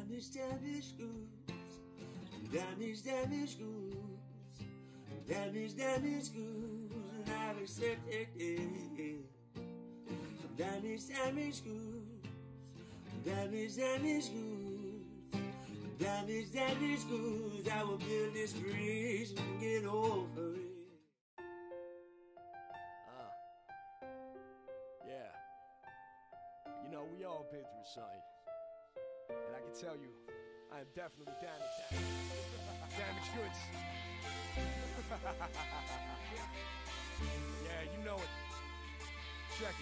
Damage, damage goods. Damage, damage goods. Damage, damage goods. And I've accepted it. Damage, damage goods. Damage, damage goods. Damage, damage goods. I will build this bridge and get over it. Yeah. You know, we all been through something. And I can tell you, I am definitely damaged. Damaged goods. Yeah, you know it. Check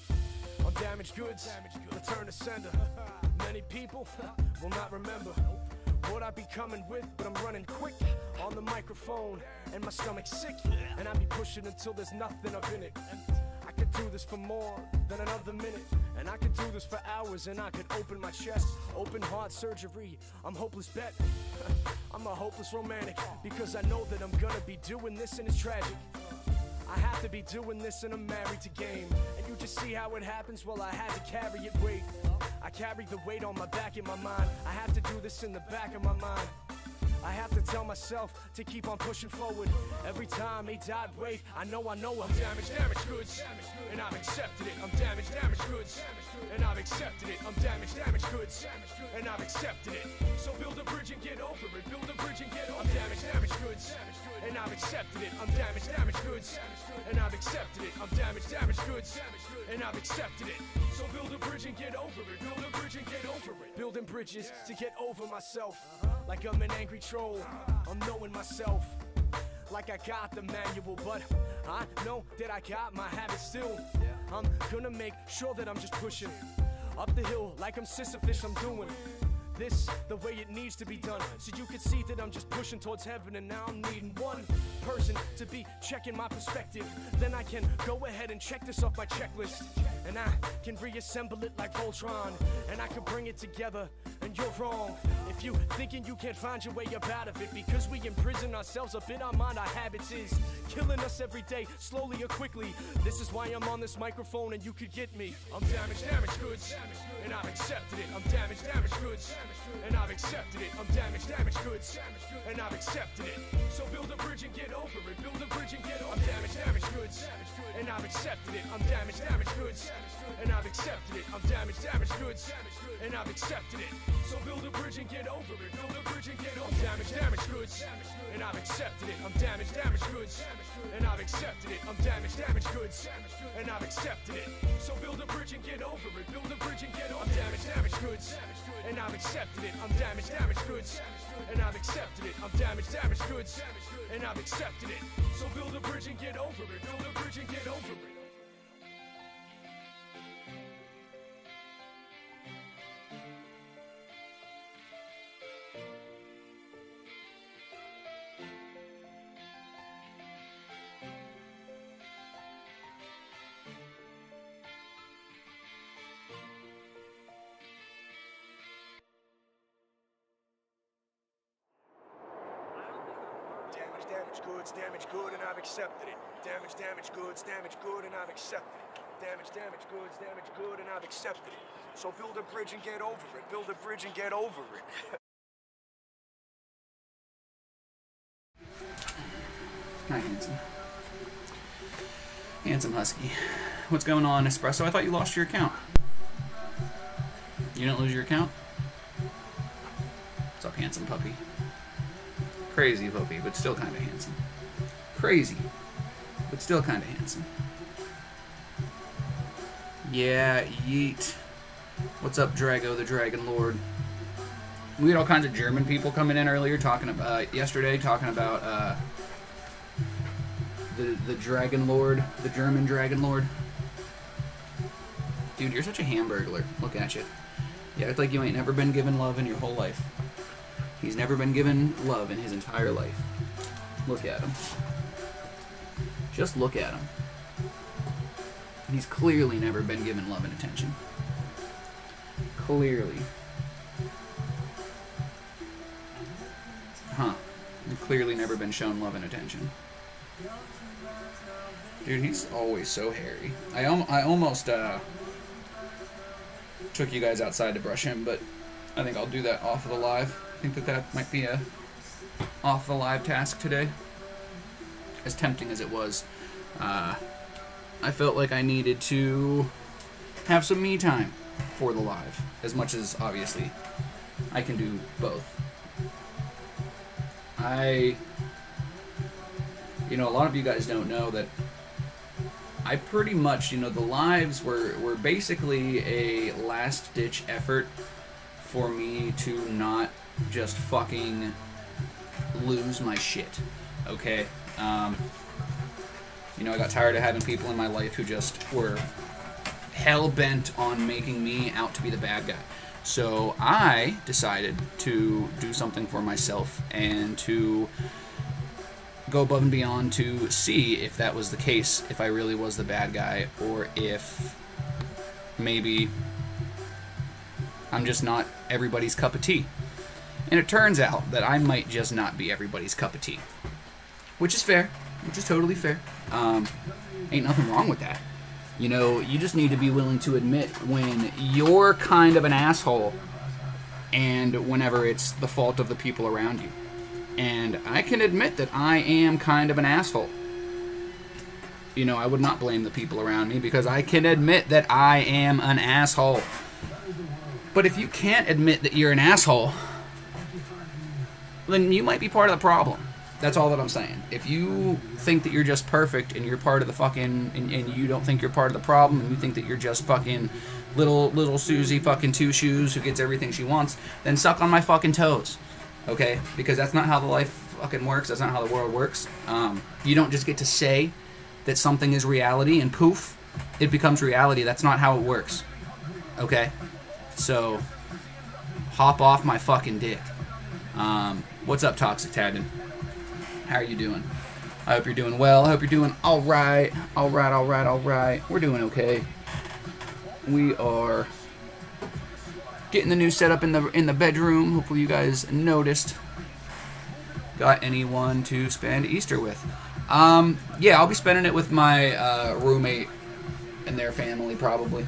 it. I'm damaged goods. Return to sender. Many people will not remember what I be coming with, but I'm running quick on the microphone, and my stomach's sick, and I be pushing until there's nothing up in it. I could do this for more than another minute, and I could do this for hours, and I could open my chest, open heart surgery. I'm hopeless bet. I'm a hopeless romantic, because I know that I'm gonna be doing this, and it's tragic. I have to be doing this, and I'm married to game, and you just see how it happens. Well, I had to carry it. Wait, I carry the weight on my back in my mind. I have to do this in the back of my mind. I have to tell myself to keep on pushing forward. Every time they died, wait, I know I'm damaged, damaged goods, and I've accepted it. I'm damaged, damaged goods, and I've accepted it. I'm damaged, damaged goods, and I've accepted it. So build a bridge and get over it. Build a bridge and get over it. I'm damaged, damaged goods, and I've accepted it. I'm damaged, damaged goods, and I've accepted it. I'm damaged, damaged goods, and I've accepted it. So build a bridge and get over it. Build a bridge and get over it. Building bridges to get over myself. Like I'm an angry troll, I'm knowing myself. Like I got the manual, but I know that I got my habits still. I'm gonna make sure that I'm just pushing up the hill like I'm Sisyphus. I'm doing this the way it needs to be done, so you can see that I'm just pushing towards heaven. And now I'm needing one person to be checking my perspective. Then I can go ahead and check this off my checklist, and I can reassemble it like Voltron, and I can bring it together. And you're wrong if you thinking you can't find your way up out of it, because we imprison ourselves up in our mind. Our habits is killing us every day, slowly or quickly. This is why I'm on this microphone, and you could get me. I'm damaged, damaged goods, and I've accepted it. I'm damaged, damaged goods, and I've accepted it. I'm damaged, damaged goods, and I've accepted it. So build a bridge and get over it. Build a bridge and get over it. I'm damaged, damaged goods, and I've accepted it. I'm damaged, damaged goods, and I've accepted it. I'm damaged, damaged goods, and I've accepted it. So build a bridge and get over it. Build a bridge and get over it. I'm damaged, damaged goods, and I've accepted it. I'm damaged, damaged goods, and I've accepted it. I'm damaged, damaged goods, and I've accepted it. So build a bridge and get over it. Build a bridge and get over it. I'm damaged, damaged goods, and I've accepted it. I'm damaged, damaged goods, and I've accepted it. I'm damaged, damaged goods, and I've accepted it. So build a bridge and get over it. Build a bridge and get over it. Damaged goods, damaged good, and I've accepted it. Damaged, damaged goods, damaged good, and I've accepted it. Damaged, damaged goods, damaged good, and I've accepted it. So build a bridge and get over it. Build a bridge and get over it. Hi, handsome. Handsome husky. What's going on, Espresso? I thought you lost your account. You didn't lose your account? What's up, handsome puppy? Crazy puppy, but still kind of handsome. Crazy, but still kind of handsome. Yeah, yeet. What's up, Drago, the Dragon Lord? We had all kinds of German people coming in earlier, yesterday, talking about the Dragon Lord, the German Dragon Lord. Dude, you're such a hamburglar. Look at you. You act like you ain't never been given love in your whole life. He's never been given love in his entire life. Look at him. Just look at him. He's clearly never been given love and attention. Clearly. Huh. He's clearly never been shown love and attention. Dude, he's always so hairy. I almost took you guys outside to brush him, but I think I'll do that off of the live. I think that might be a off the live task today. As tempting as it was, I felt like I needed to have some me time for the live, as much as obviously I can do both. You know, a lot of you guys don't know that I pretty much, you know, the lives were basically a last-ditch effort for me to not just fucking lose my shit, okay? You know, I got tired of having people in my life who just were hell-bent on making me out to be the bad guy. So I decided to do something for myself and to go above and beyond to see if that was the case, if I really was the bad guy, or if maybe I'm just not everybody's cup of tea. And it turns out that I might just not be everybody's cup of tea. Which is fair. Which is totally fair. Ain't nothing wrong with that. You know, you just need to be willing to admit when you're kind of an asshole and whenever it's the fault of the people around you. And I can admit that I am kind of an asshole. You know, I would not blame the people around me because I can admit that I am an asshole. But if you can't admit that you're an asshole, then you might be part of the problem. That's all that I'm saying. If you think that you're just perfect and you're part of the fucking, and you don't think you're part of the problem, and you think that you're just fucking little Susie fucking two shoes who gets everything she wants, then suck on my fucking toes, okay? Because that's not how the life fucking works. That's not how the world works. You don't just get to say that something is reality and poof, it becomes reality. That's not how it works, okay? So hop off my fucking dick. What's up, Toxic Tadden? How are you doing? I hope you're doing well. I hope you're doing alright. Alright. We're doing okay. We are getting the new setup in the bedroom. Hopefully you guys noticed. Got anyone to spend Easter with? Yeah, I'll be spending it with my roommate and their family probably.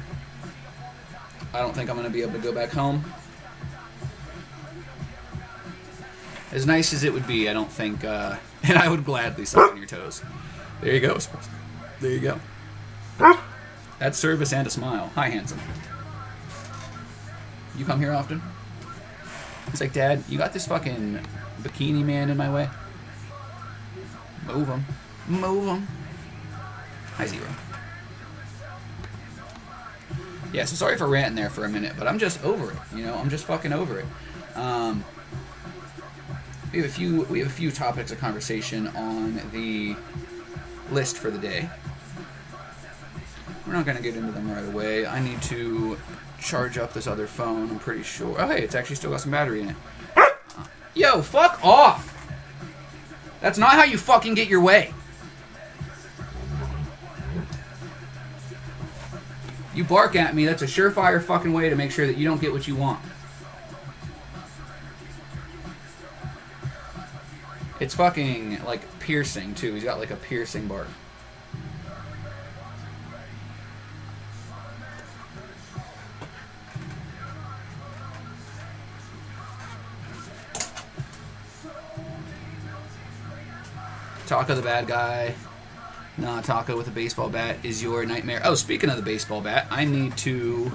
I don't think I'm going to be able to go back home. As nice as it would be, I don't think, and I would gladly suck on your toes. There you go. There you go. That's service and a smile. Hi, handsome. You come here often? He's like, Dad, you got this fucking bikini man in my way? Move him. Move him. Hi, Zero. Yeah, so sorry for ranting there for a minute, but I'm just over it. You know, I'm just fucking over it. We have a few topics of conversation on the list for the day. We're not going to get into them right away. I need to charge up this other phone, I'm pretty sure. Oh, hey, it's actually still got some battery in it. Yo, fuck off! That's not how you fucking get your way. You bark at me, that's a surefire fucking way to make sure that you don't get what you want. It's fucking, like, piercing, too. He's got, like, a piercing bark. Taco the bad guy. Nah, Taco with a baseball bat is your nightmare. Oh, speaking of the baseball bat, I need to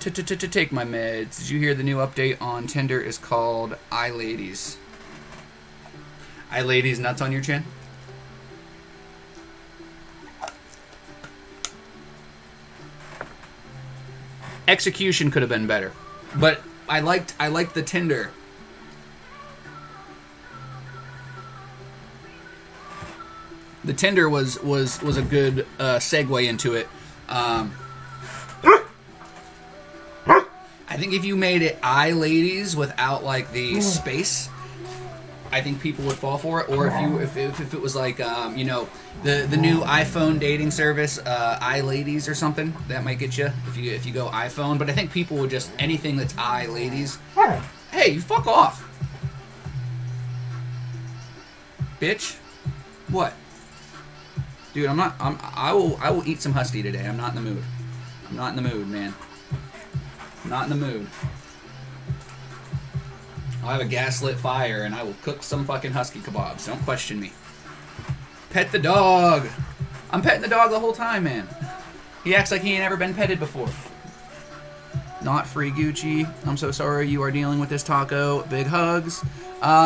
take my meds. Did you hear the new update on Tinder is called iLadies? iLadies nuts on your chin? Execution could have been better, but I liked the Tinder. The Tinder was a good segue into it. I think if you made it iLadies without like the space, I think people would fall for it. Or if it was like you know, the new iPhone dating service, iLadies or something, that might get you if you go iPhone. But I think people would just anything that's iLadies. Hey, you fuck off, bitch. What? Dude, I will eat some Husky today. I'm not in the mood. I'm not in the mood, man. Not in the mood. I'll have a gaslit fire and I will cook some fucking husky kebabs. Don't question me. Pet the dog. I'm petting the dog the whole time, man. He acts like he ain't ever been petted before. Not free Gucci. I'm so sorry you are dealing with this, Taco. Big hugs.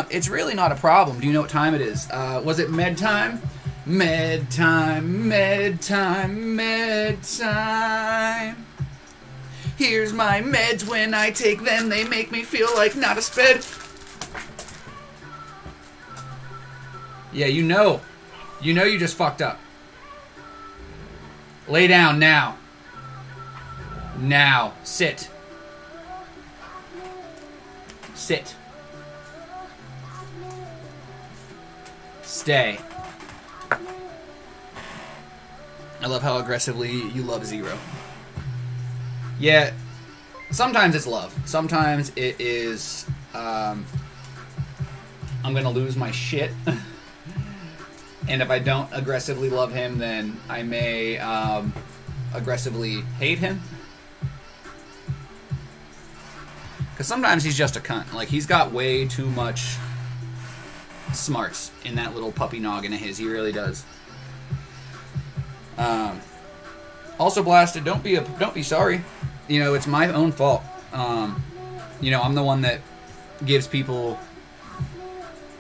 It's really not a problem. Do you know what time it is? Was it med time? Med time, med time, med time. Here's my meds. When I take them, they make me feel like not a sped. Yeah, you know. You know you just fucked up. Lay down now. Now. Sit. Sit. Stay. I love how aggressively you love Zero. Yeah, sometimes it's love. Sometimes it is, I'm gonna lose my shit. And if I don't aggressively love him, then I may aggressively hate him. Because sometimes he's just a cunt. Like, he's got way too much smarts in that little puppy noggin of his. He really does. Also, Blasted, don't be sorry. You know, it's my own fault. You know, I'm the one that gives people,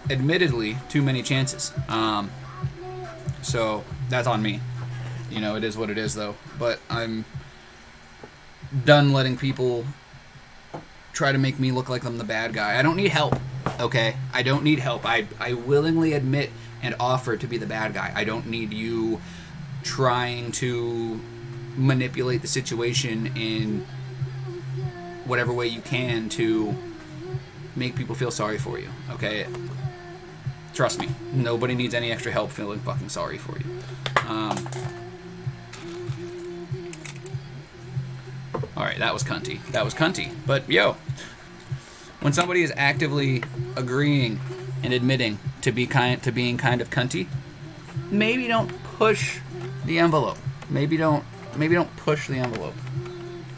admittedly, too many chances. So that's on me. You know, it is what it is, though. But I'm done letting people try to make me look like I'm the bad guy. I don't need help, okay? I don't need help. I willingly admit and offer to be the bad guy. I don't need you trying to manipulate the situation in whatever way you can to make people feel sorry for you, okay? Trust me, nobody needs any extra help feeling fucking sorry for you. Alright, that was cunty. That was cunty. But, yo, when somebody is actively agreeing and admitting to being kind of cunty, maybe don't push the envelope. Maybe don't push the envelope.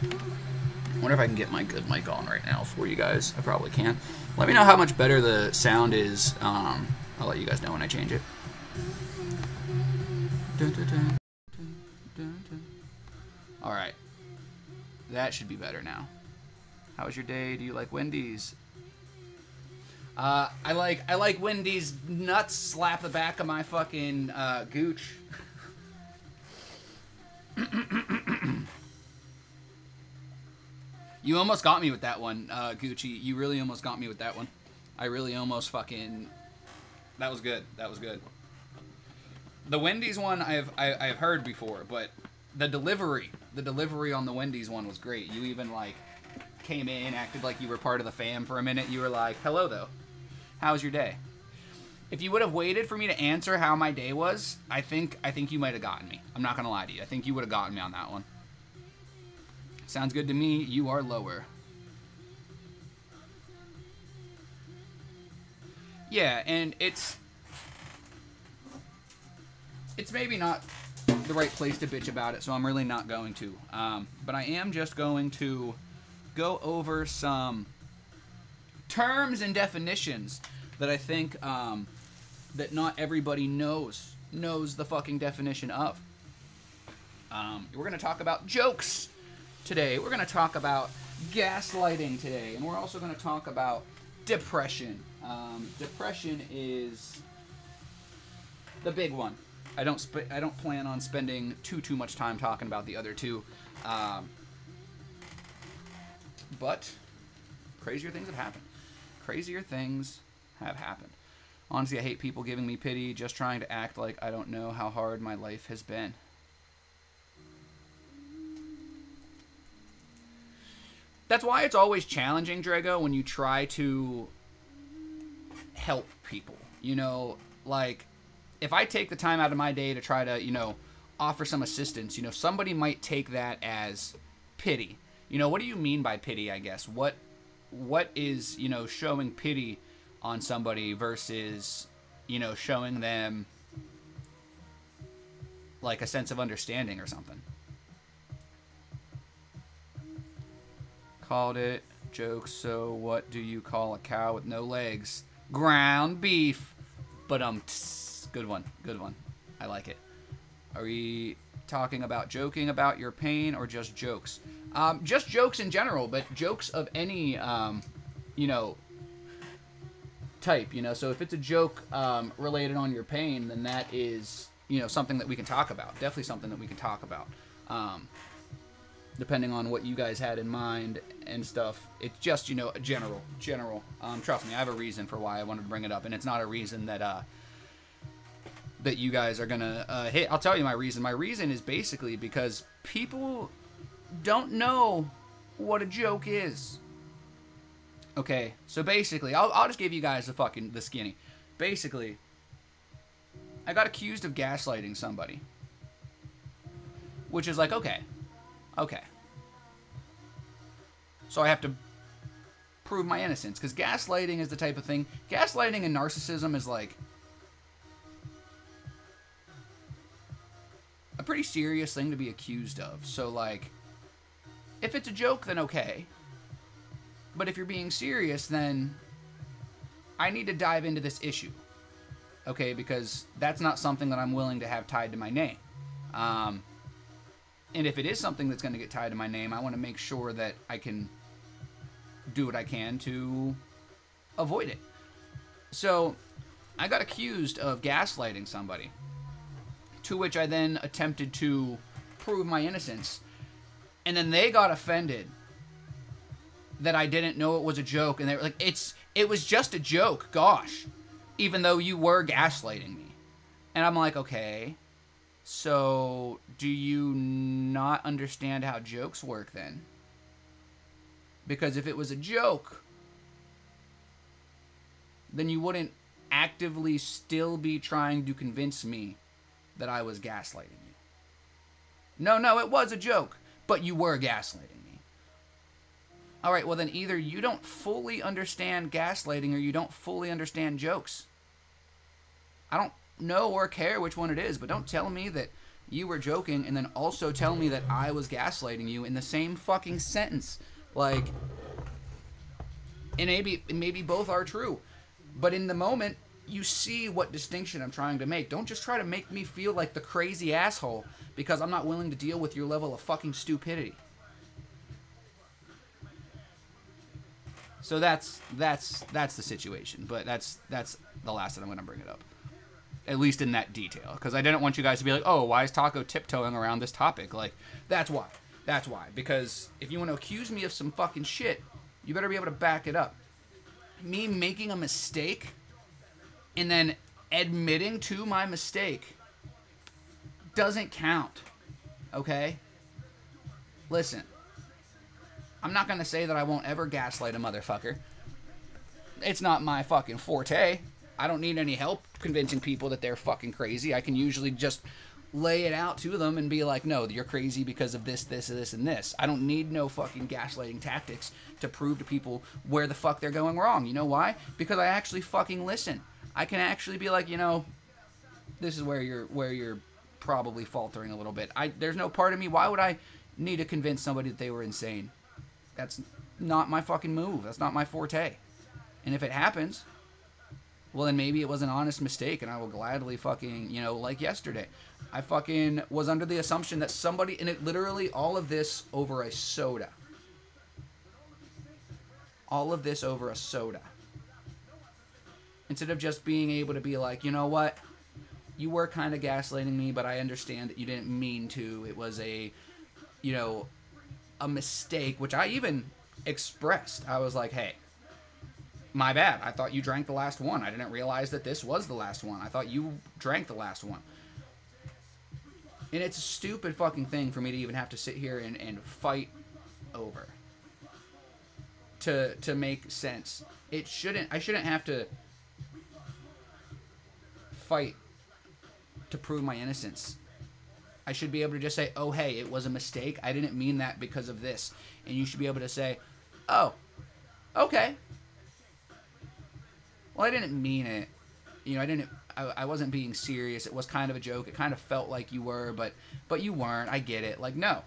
I wonder if I can get my good mic on right now for you guys. I probably can. Let me know how much better the sound is. I'll let you guys know when I change it. Alright. That should be better now. How was your day? Do you like Wendy's? I like Wendy's nuts slap the back of my fucking gooch. You almost got me with that one, Gucci. You really almost got me with that one. I really almost fucking... That was good. That was good. The Wendy's one I've heard before, but the delivery on the Wendy's one was great. You even, like, came in, acted like you were part of the fam for a minute. You were like, hello, though. How was your day? If you would have waited for me to answer how my day was, I think you might have gotten me. I'm not going to lie to you. I think you would have gotten me on that one. Sounds good to me. You are lower. Yeah, and it's maybe not the right place to bitch about it, so I'm really not going to. But I am just going to go over some terms and definitions that I think that not everybody knows the fucking definition of. We're going to talk about jokes today. We're going to talk about gaslighting today, and we're also going to talk about depression. Depression is the big one. I don't plan on spending too much time talking about the other two, but crazier things have happened. Crazier things have happened. Honestly, I hate people giving me pity, just trying to act like I don't know how hard my life has been. That's why it's always challenging, Drago, when you try to help people. You know, like, if I take the time out of my day to try to, you know, offer some assistance, you know, somebody might take that as pity. You know, what do you mean by pity, I guess? What is, you know, showing pity on somebody versus, you know, showing them, like, a sense of understanding or something? called it jokes, so what do you call a cow with no legs? Ground beef. But good one, good one. I like it. Are we talking about joking about your pain or just jokes? Just jokes in general, but jokes of any, you know, type, you know. So if it's a joke related on your pain, then that is, you know, something that we can talk about. Definitely something that we can talk about. Depending on what you guys had in mind and stuff. It's just, you know, general. Trust me, I have a reason for why I wanted to bring it up, and it's not a reason that that you guys are gonna hit. I'll tell you my reason. My reason is basically because people don't know what a joke is. Okay, so basically, I'll just give you guys the skinny. Basically, I got accused of gaslighting somebody, which is like, okay. So I have to prove my innocence, because gaslighting is the type of thing. Gaslighting and narcissism is like a pretty serious thing to be accused of. So like, if it's a joke, then okay. But if you're being serious, then I need to dive into this issue. Okay, because that's not something that I'm willing to have tied to my name. And if it is something that's going to get tied to my name, I want to make sure that I can do what I can to avoid it. So I got accused of gaslighting somebody, to which I then attempted to prove my innocence. And then they got offended that I didn't know it was a joke. And they were like, it was just a joke, gosh, even though you were gaslighting me. And I'm like, okay, so do you not understand how jokes work then? Because if it was a joke, then you wouldn't actively still be trying to convince me that I was gaslighting you. No, it was a joke, but you were gaslighting me. All right, well then either you don't fully understand gaslighting or you don't fully understand jokes. I don't know or care which one it is, but don't tell me that you were joking and then also tell me that I was gaslighting you in the same fucking sentence. Like, and maybe both are true, but in the moment, you see what distinction I'm trying to make. Don't just try to make me feel like the crazy asshole because I'm not willing to deal with your level of fucking stupidity. So that's the situation, but that's the last that I'm going to bring it up. At least in that detail, because I didn't want you guys to be like, oh, why is Taco tiptoeing around this topic? Like, that's why. That's why. Because if you want to accuse me of some fucking shit, you better be able to back it up. Me making a mistake and then admitting to my mistake doesn't count. Okay? Listen. I'm not going to say that I won't ever gaslight a motherfucker. It's not my fucking forte. I don't need any help convincing people that they're fucking crazy. I can usually just lay it out to them and be like, no, you're crazy because of this, and this. I don't need no fucking gaslighting tactics to prove to people where the fuck they're going wrong. You know why? Because I actually fucking listen. I can actually be like, you know, this is where you're probably faltering a little bit. There's no part of me. Why would I need to convince somebody that they were insane? That's not my fucking move. That's not my forte. And if it happens, well, then maybe it was an honest mistake, and I will gladly fucking, you know, like yesterday. I fucking was under the assumption that somebody, and it literally, all of this over a soda. All of this over a soda. Instead of just being able to be like, you know what? You were kind of gaslighting me, but I understand that you didn't mean to. It was a, you know, a mistake, which I even expressed. I was like, hey, my bad. I thought you drank the last one. I didn't realize that this was the last one. I thought you drank the last one. And it's a stupid fucking thing for me to even have to sit here and fight over. To make sense. I shouldn't have to fight to prove my innocence. I should be able to just say, oh, hey, it was a mistake. I didn't mean that because of this. And you should be able to say, oh, okay. Well, I didn't mean it. You know, I wasn't being serious. It was kind of a joke. It kind of felt like you were, but you weren't. I get it. Like, no.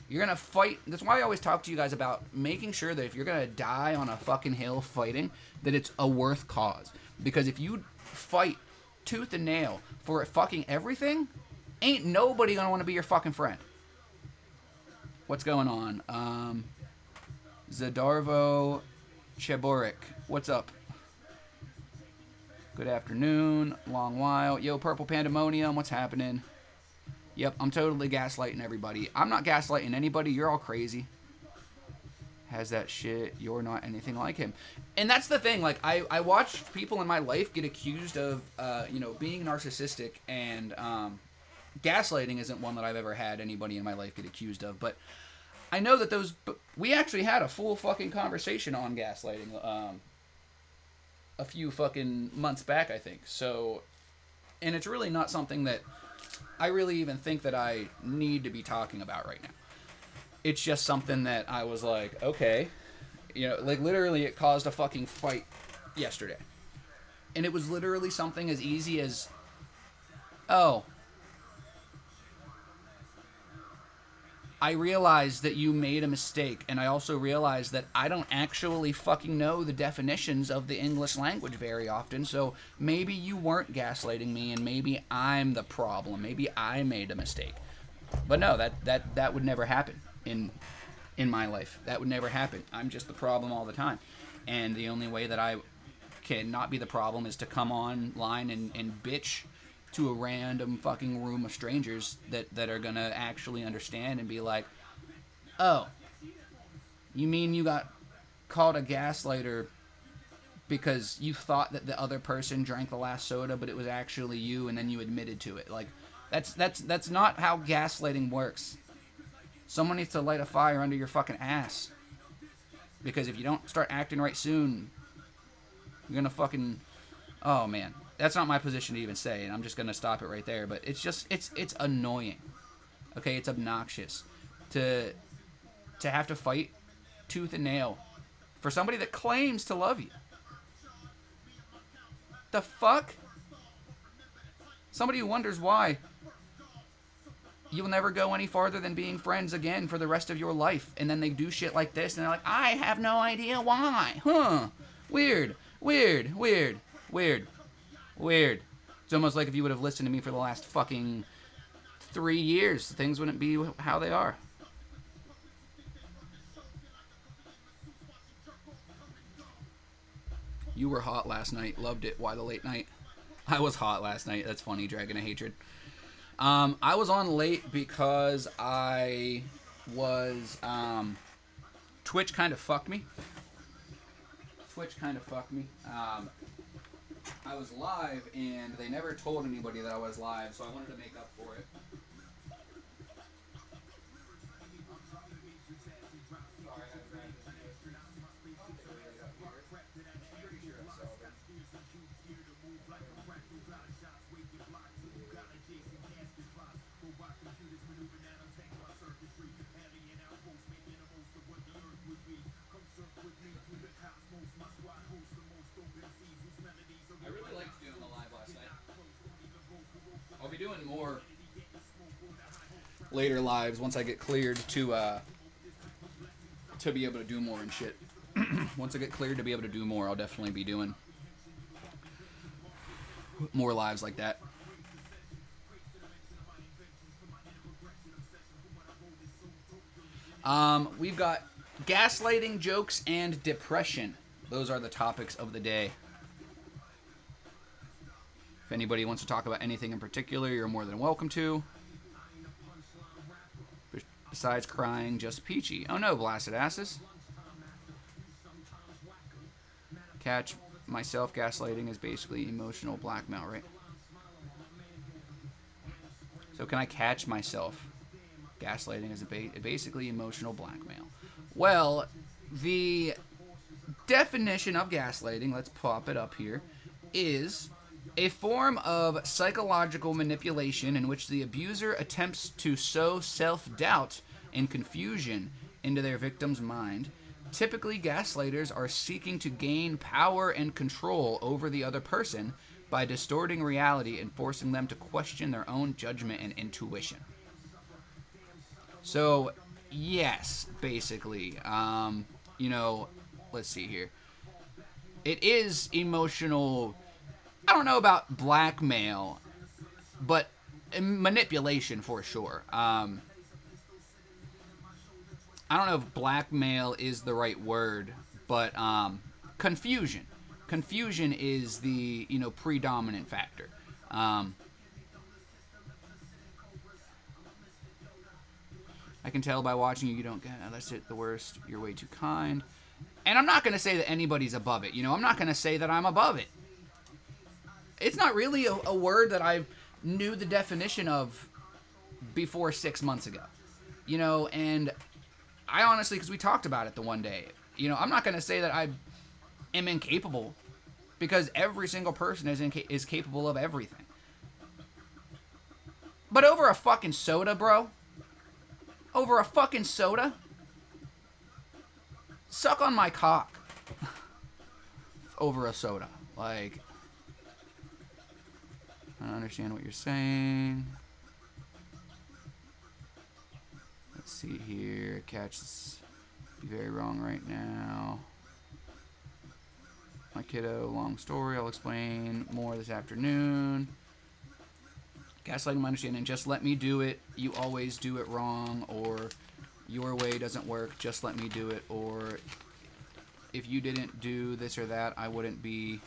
You're going to fight. That's why I always talk to you guys about making sure that if you're going to die on a fucking hill fighting, that it's a worth cause. Because if you fight tooth and nail for fucking everything, ain't nobody going to want to be your fucking friend. What's going on? Zadarvo Cheborik. What's up? Good afternoon. Long while. Yo, Purple Pandemonium. What's happening? Yep, I'm totally gaslighting everybody. I'm not gaslighting anybody. You're all crazy. Has that shit. You're not anything like him. And that's the thing. Like, I watched people in my life get accused of, you know, being narcissistic. And gaslighting isn't one that I've ever had anybody in my life get accused of. But I know that those... We actually had a full fucking conversation on gaslighting a few fucking months back, I think. So... And it's really not something that I really even think that I need to be talking about right now. It's just something that I was like, okay. You know, like literally it caused a fucking fight yesterday. And it was literally something as easy as, oh, I realized that you made a mistake, and I also realized that I don't actually fucking know the definitions of the English language very often, so maybe you weren't gaslighting me, and maybe I'm the problem. Maybe I made a mistake. But no, that would never happen in my life. That would never happen. I'm just the problem all the time. And the only way that I can not be the problem is to come online and bitch to a random fucking room of strangers that are gonna actually understand and be like, oh, you mean you got called a gaslighter because you thought that the other person drank the last soda, but it was actually you, and then you admitted to it. Like, that's not how gaslighting works. Someone needs to light a fire under your fucking ass, because if you don't start acting right soon, you're gonna fucking, oh man. That's not my position to even say, and I'm just going to stop it right there. But it's just, it's annoying. Okay, it's obnoxious to have to fight tooth and nail for somebody that claims to love you. The fuck? Somebody who wonders why you'll never go any farther than being friends again for the rest of your life. And then they do shit like this, and they're like, I have no idea why. Huh. Weird. Weird. Weird. Weird. Weird. It's almost like if you would have listened to me for the last fucking 3 years, things wouldn't be how they are. You were hot last night. Loved it. Why the late night? I was hot last night. That's funny. Dragon of Hatred. I was on late because I was... Twitch kind of fucked me. I was live, and they never told anybody that I was live, so I wanted to make up for it. Doing more later lives once I get cleared to be able to do more and shit. Once I get cleared to be able to do more, I'll definitely be doing more lives like that. We've got gaslighting, jokes, and depression. Those are the topics of the day. If anybody wants to talk about anything in particular, you're more than welcome to. Besides crying, just peachy. Oh no, blasted asses. Catch myself, gaslighting is basically emotional blackmail, right? So can I catch myself? Gaslighting is basically emotional blackmail. Well, the definition of gaslighting, let's pop it up here, is a form of psychological manipulation in which the abuser attempts to sow self-doubt and confusion into their victim's mind. Typically, gaslighters are seeking to gain power and control over the other person by distorting reality and forcing them to question their own judgment and intuition. So, Yes, basically. You know, let's see here. It is emotional. I don't know about blackmail, but manipulation for sure. I don't know if blackmail is the right word, but confusion. Confusion is the, you know, predominant factor. I can tell by watching you don't get that's it the worst. You're way too kind. And I'm not going to say that anybody's above it. You know, I'm not going to say that I'm above it. It's not really a word that I knew the definition of before 6 months ago. You know, and I honestly, because we talked about it the one day, you know, I'm not going to say that I am incapable, because every single person is capable of everything. But over a fucking soda, bro? Over a fucking soda? Suck on my cock. Over a soda. Like, I don't understand what you're saying. Let's see here. Catch this. Be very wrong right now. My kiddo, long story. I'll explain more this afternoon. Gaslighting my understanding. Just let me do it. You always do it wrong. Or your way doesn't work. Just let me do it. Or if you didn't do this or that, I wouldn't be.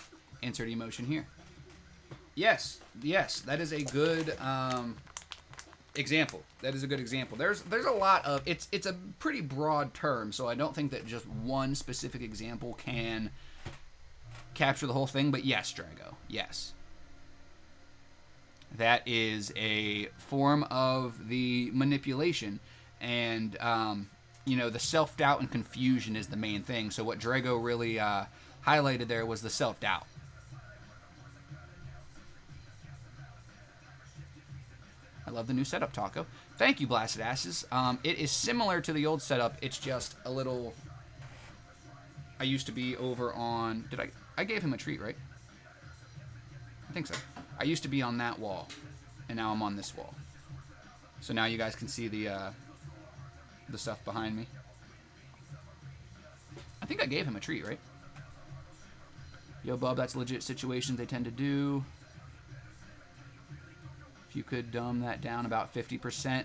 Insert emotion here. Yes. Yes. That is a good example. That is a good example. There's a lot of... It's a pretty broad term, so I don't think that just one specific example can capture the whole thing. But yes, Drago. Yes. That is a form of the manipulation, and you know, the self-doubt and confusion is the main thing. So what Drago really highlighted there was the self-doubt. I love the new setup, Taco. Thank you, Blasted Asses. It is similar to the old setup. It's just a little... I used to be over on... I gave him a treat, right? I think so. I used to be on that wall, and now I'm on this wall. So now you guys can see the stuff behind me. I think I gave him a treat, right? Yo, Bub, that's legit situations they tend to do. If you could dumb that down about 50%.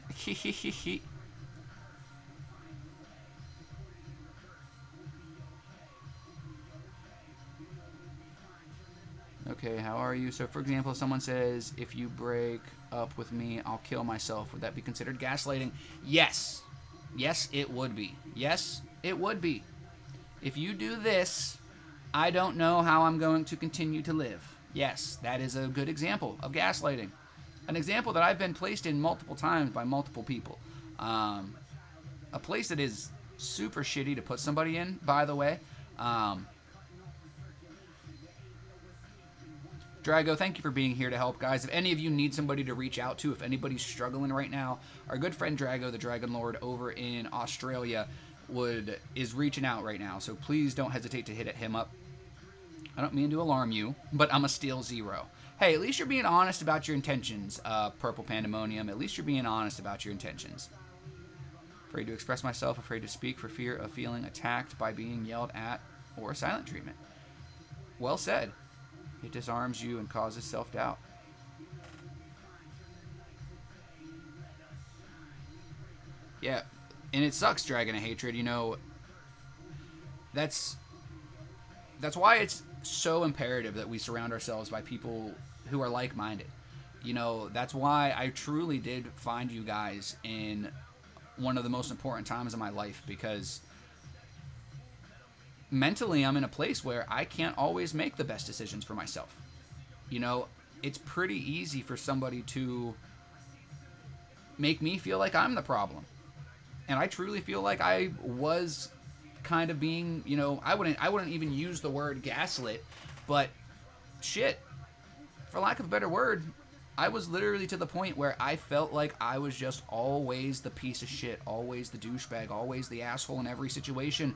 Okay, how are you? So, for example, if someone says, if you break up with me, I'll kill myself. Would that be considered gaslighting? Yes. Yes, it would be. Yes, it would be. If you do this, I don't know how I'm going to continue to live. Yes, that is a good example of gaslighting. An example that I've been placed in multiple times by multiple people. A place that is super shitty to put somebody in, by the way. Drago, thank you for being here to help, guys. If any of you need somebody to reach out to, if anybody's struggling right now, our good friend Drago, the Dragon Lord over in Australia, is reaching out right now. So please don't hesitate to hit him up. I don't mean to alarm you, but I'm a Steel Zero. Hey, at least you're being honest about your intentions, Purple Pandemonium. At least you're being honest about your intentions. Afraid to express myself, afraid to speak for fear of feeling attacked by being yelled at or silent treatment. Well said. It disarms you and causes self-doubt. Yeah, and it sucks, Dragon of Hatred. You know, that's why it's so imperative that we surround ourselves by people who are like-minded. You know, that's why I truly did find you guys in one of the most important times of my life, because mentally I'm in a place where I can't always make the best decisions for myself. You know, it's pretty easy for somebody to make me feel like I'm the problem. And I truly feel like I was kind of being, you know, I wouldn't even use the word gaslit, but shit, for lack of a better word, I was literally to the point where I felt like I was just always the piece of shit, always the douchebag, always the asshole in every situation.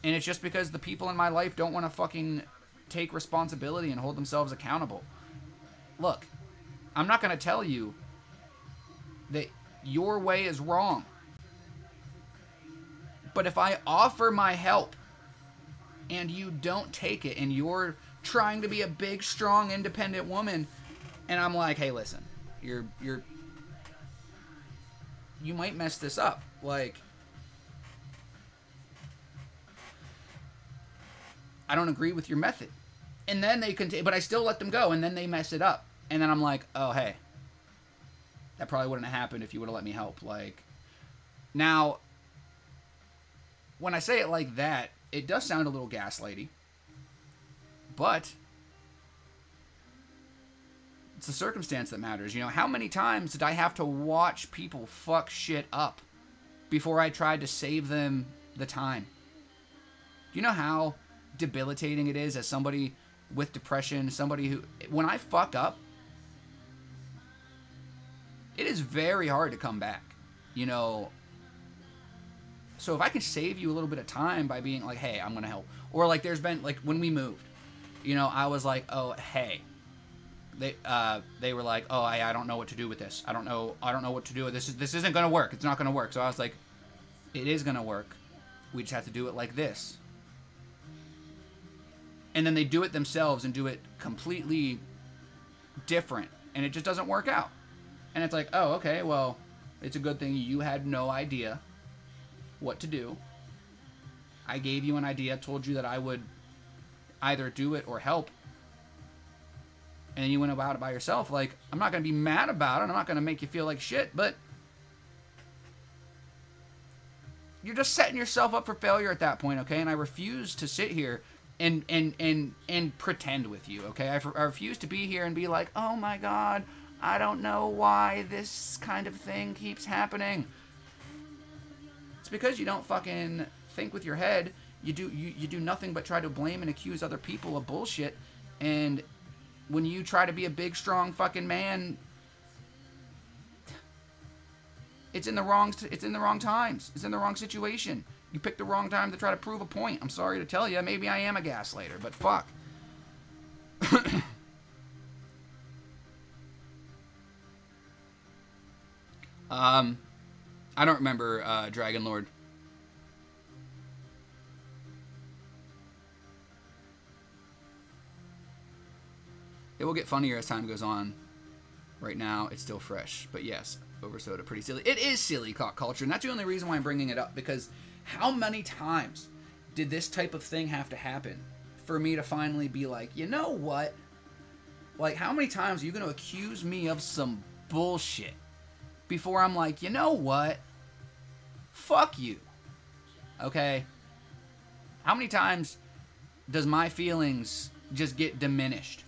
And it's just because the people in my life don't want to fucking take responsibility and hold themselves accountable. Look, I'm not going to tell you that your way is wrong. But if I offer my help and you don't take it and you're trying to be a big, strong, independent woman, and I'm like, hey, listen, you might mess this up. Like, I don't agree with your method. And then they continue, but I still let them go, and then they mess it up. And then I'm like, oh, hey, that probably wouldn't have happened if you would have let me help. Like, now, when I say it like that, it does sound a little gaslighty. But it's the circumstance that matters. You know, how many times did I have to watch people fuck shit up before I tried to save them the time? Do you know how debilitating it is as somebody with depression, somebody who, when I fuck up, it is very hard to come back, you know. So if I can save you a little bit of time by being like, hey, I'm going to help. Or like there's been, like when we moved, you know, I was like, oh, hey. They were like, oh, I don't know what to do with this. I don't know what to do with this. This isn't going to work. It's not going to work. So I was like, it is going to work. We just have to do it like this. And then they do it themselves and do it completely different. And it just doesn't work out. And it's like, oh, okay, well, it's a good thing you had no idea what to do. I gave you an idea, told you that I would either do it or help. And then you went about it by yourself. Like, I'm not going to be mad about it. I'm not going to make you feel like shit, but you're just setting yourself up for failure at that point, okay? And I refuse to sit here and pretend with you, okay? I refuse to be here and be like, oh my God, I don't know why this kind of thing keeps happening. It's because you don't fucking think with your head. You do nothing but try to blame and accuse other people of bullshit. And when you try to be a big, strong fucking man, it's in the wrong times. It's in the wrong situation. You picked the wrong time to try to prove a point. I'm sorry to tell you. Maybe I am a gaslighter, but fuck. I don't remember Dragon Lord. It will get funnier as time goes on. Right now, it's still fresh. But yes, over soda, pretty silly. It is silly cock culture, and that's the only reason why I'm bringing it up, because how many times did this type of thing have to happen for me to finally be like, you know what? Like, how many times are you going to accuse me of some bullshit before I'm like, you know what? Fuck you. Okay? How many times does my feelings just get diminished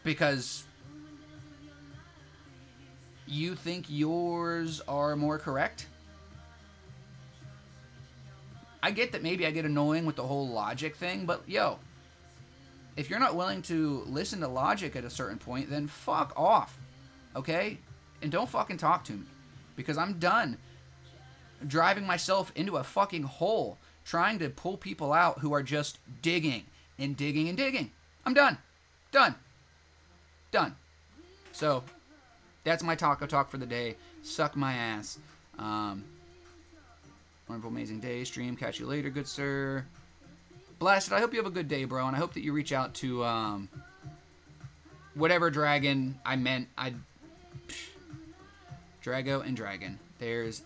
because you think yours are more correct? I get that maybe I get annoying with the whole logic thing, but yo, if you're not willing to listen to logic at a certain point, then fuck off, okay? And don't fucking talk to me, because I'm done driving myself into a fucking hole trying to pull people out who are just digging and digging and digging. I'm done. Done. So, that's my taco talk for the day. Suck my ass. Wonderful, amazing day. Stream. Catch you later, good sir. Blasted, I hope you have a good day, bro. And I hope that you reach out to whatever dragon I meant. Drago and dragon. There's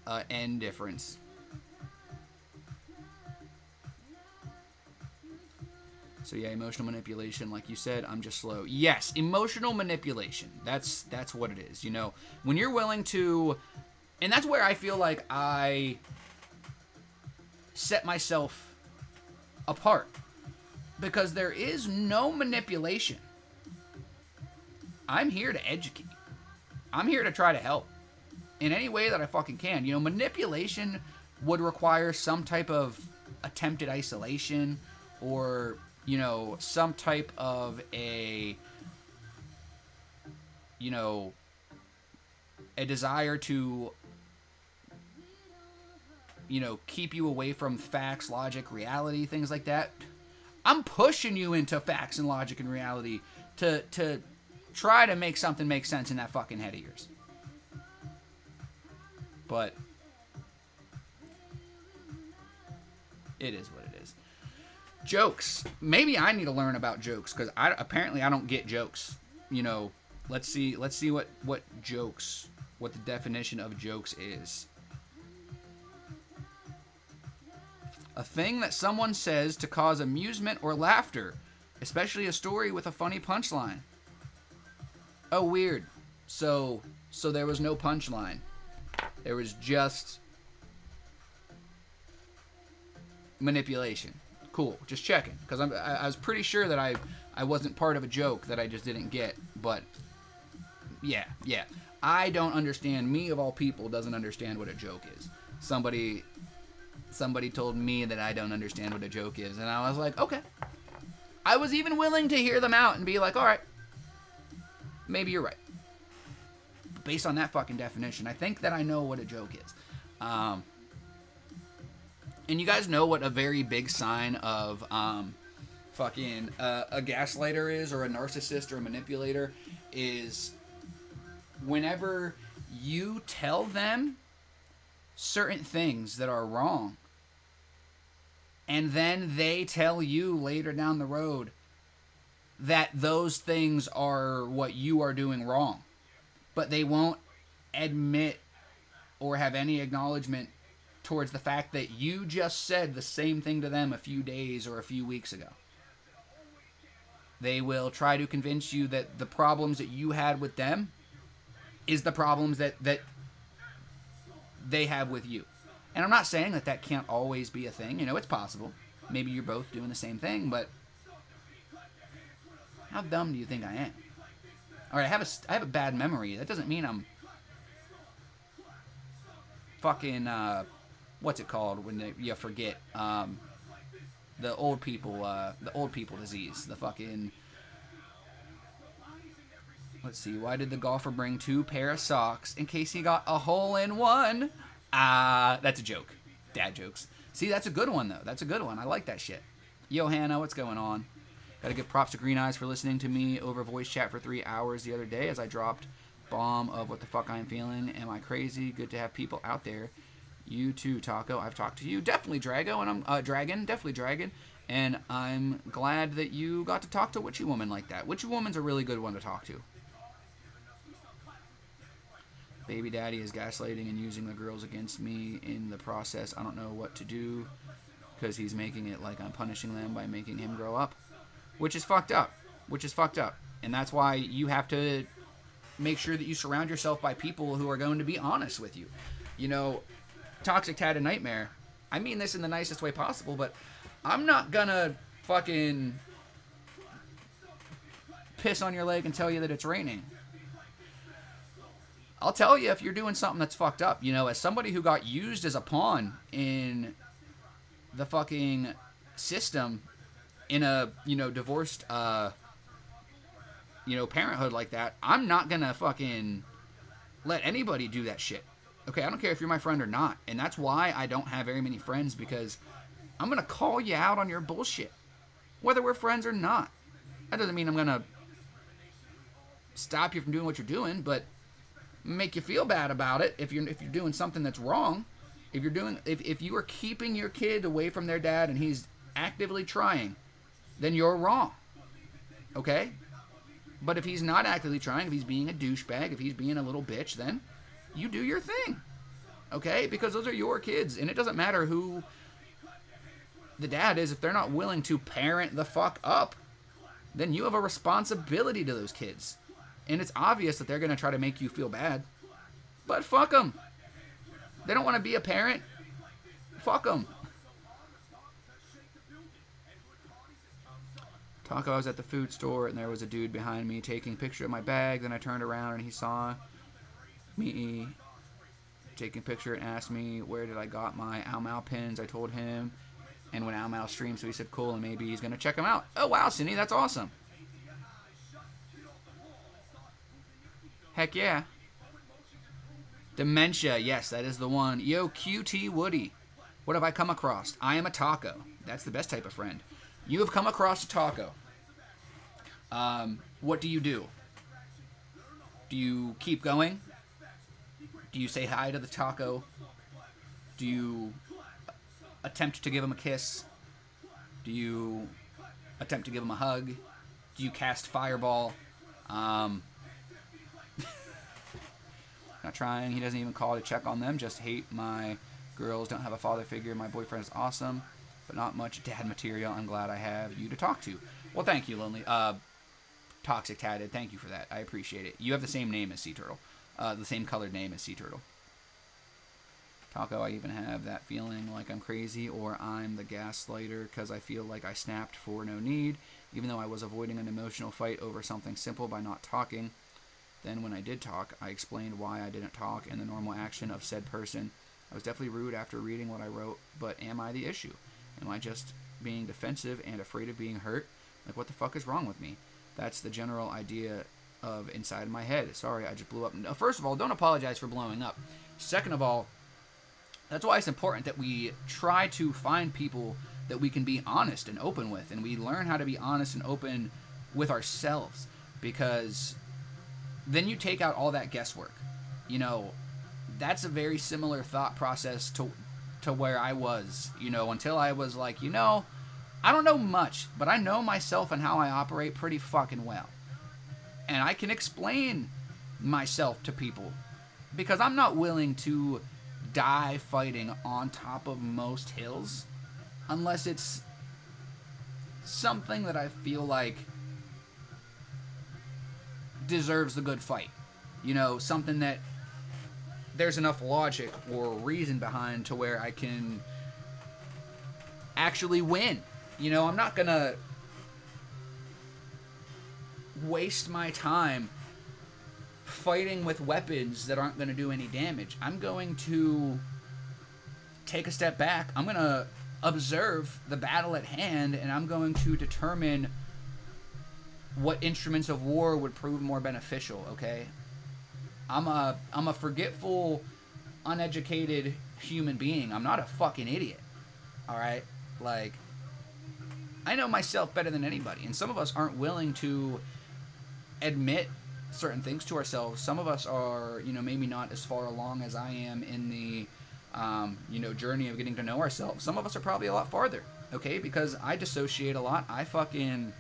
an N difference. So yeah, emotional manipulation, like you said, I'm just slow. Yes, emotional manipulation. That's what it is. You know, when you're willing to, and that's where I feel like I set myself apart, because there is no manipulation. I'm here to educate. I'm here to try to help in any way that I fucking can. You know, manipulation would require some type of attempted isolation, or, you know, some type of a desire to, you know, keep you away from facts, logic, reality, things like that. I'm pushing you into facts and logic and reality to try to make something make sense in that fucking head of yours. But It is what it is. Jokes. Maybe I need to learn about jokes, because apparently I don't get jokes. You know, let's see what jokes, what the definition of jokes is. A thing that someone says to cause amusement or laughter, especially a story with a funny punchline. Oh, weird. So there was no punchline. There was just manipulation. Cool. Just checking, because I was pretty sure that I wasn't part of a joke that I just didn't get. But yeah. I don't understand. Me of all people doesn't understand what a joke is. Somebody told me that I don't understand what a joke is, and I was like, okay. I was even willing to hear them out and be like, all right, maybe you're right. Based on that fucking definition, I think that I know what a joke is. And you guys know what a very big sign of fucking a gaslighter is, or a narcissist, or a manipulator, is whenever you tell them certain things that are wrong, and then they tell you later down the road that those things are what you are doing wrong. But they won't admit or have any acknowledgement towards the fact that you just said the same thing to them a few days or a few weeks ago. They will try to convince you that the problems that you had with them is the problems that they have with you. And I'm not saying that that can't always be a thing. You know, it's possible. Maybe you're both doing the same thing, but how dumb do you think I am? All right, I have a bad memory. That doesn't mean I'm fucking what's it called when you forget? The old people disease. The fucking, let's see. Why did the golfer bring 2 pair of socks in case he got a hole in one? That's a joke. Dad jokes. See, that's a good one though. That's a good one. I like that shit. Yo, Hannah, what's going on? Gotta give props to Green Eyes for listening to me over voice chat for 3 hours the other day as I dropped bomb of what the fuck I'm feeling. Am I crazy? Good to have people out there. You too, Taco. I've talked to you. Definitely Drago, and I'm Dragon. Definitely Dragon. And I'm glad that you got to talk to Witchy Woman like that. Witchy Woman's a really good one to talk to. Baby daddy is gaslighting and using the girls against me in the process. I don't know what to do because he's making it like I'm punishing them by making him grow up. Which is fucked up. And that's why you have to make sure that you surround yourself by people who are going to be honest with you. You know, Toxic Tad and Nightmare, I mean this in the nicest way possible, but I'm not gonna fucking piss on your leg and tell you that it's raining. I'll tell you if you're doing something that's fucked up. You know, as somebody who got used as a pawn in the fucking system in a, you know, divorced, you know, parenthood like that, I'm not gonna fucking let anybody do that shit. Okay, I don't care if you're my friend or not. And that's why I don't have very many friends, because I'm gonna call you out on your bullshit, whether we're friends or not. That doesn't mean I'm gonna stop you from doing what you're doing, but make you feel bad about it if you're doing something that's wrong. If you are keeping your kid away from their dad and he's actively trying, then you're wrong. Okay? But if he's not actively trying, if he's being a douchebag, if he's being a little bitch, then you do your thing. Okay? Because those are your kids, and it doesn't matter who the dad is. If they're not willing to parent the fuck up, then you have a responsibility to those kids. And it's obvious that they're going to try to make you feel bad. But fuck them. They don't want to be a parent. Fuck them. Taco, I was at the food store and there was a dude behind me taking a picture of my bag. Then I turned around and he saw me taking a picture and asked me where did I got my Ow Mau pins. I told him, and when Ow Mau streamed, so he said cool and maybe he's going to check them out. Oh wow, Cindy, that's awesome. Heck yeah. Dementia, yes, that is the one. Yo, QT Woody. What have I come across? I am a taco. That's the best type of friend. You have come across a taco. What do? Do you keep going? Do you say hi to the taco? Do you attempt to give him a kiss? Do you attempt to give him a hug? Do you cast fireball? Not trying. He doesn't even call to check on them. Just hate my girls. Don't have a father figure. My boyfriend is awesome, but not much dad material. I'm glad I have you to talk to. Well, thank you, Lonely. Toxic Tatted. Thank you for that. I appreciate it. You have the same name as Sea Turtle. The same colored name as Sea Turtle. Taco, I even have that feeling like I'm crazy or I'm the gaslighter because I feel like I snapped for no need, even though I was avoiding an emotional fight over something simple by not talking. Then when I did talk, I explained why I didn't talk and the normal action of said person. I was definitely rude after reading what I wrote, but am I the issue? Am I just being defensive and afraid of being hurt? Like, what the fuck is wrong with me? That's the general idea of inside my head. Sorry, I just blew up. No, first of all, don't apologize for blowing up. Second of all, that's why it's important that we try to find people that we can be honest and open with, and we learn how to be honest and open with ourselves, because then you take out all that guesswork. You know, that's a very similar thought process to where I was, you know, until I was like, you know, I don't know much, but I know myself and how I operate pretty fucking well. And I can explain myself to people, because I'm not willing to die fighting on top of most hills unless it's something that I feel like deserves the good fight. You know, something that there's enough logic or reason behind to where I can actually win. You know, I'm not gonna waste my time fighting with weapons that aren't going to do any damage. I'm going to take a step back. I'm going to observe the battle at hand, and I'm going to determine what instruments of war would prove more beneficial, okay? I'm a forgetful, uneducated human being. I'm not a fucking idiot, all right? Like, I know myself better than anybody, and some of us aren't willing to admit certain things to ourselves. Some of us are, you know, maybe not as far along as I am in the, you know, journey of getting to know ourselves. Some of us are probably a lot farther, okay? Because I dissociate a lot. I fucking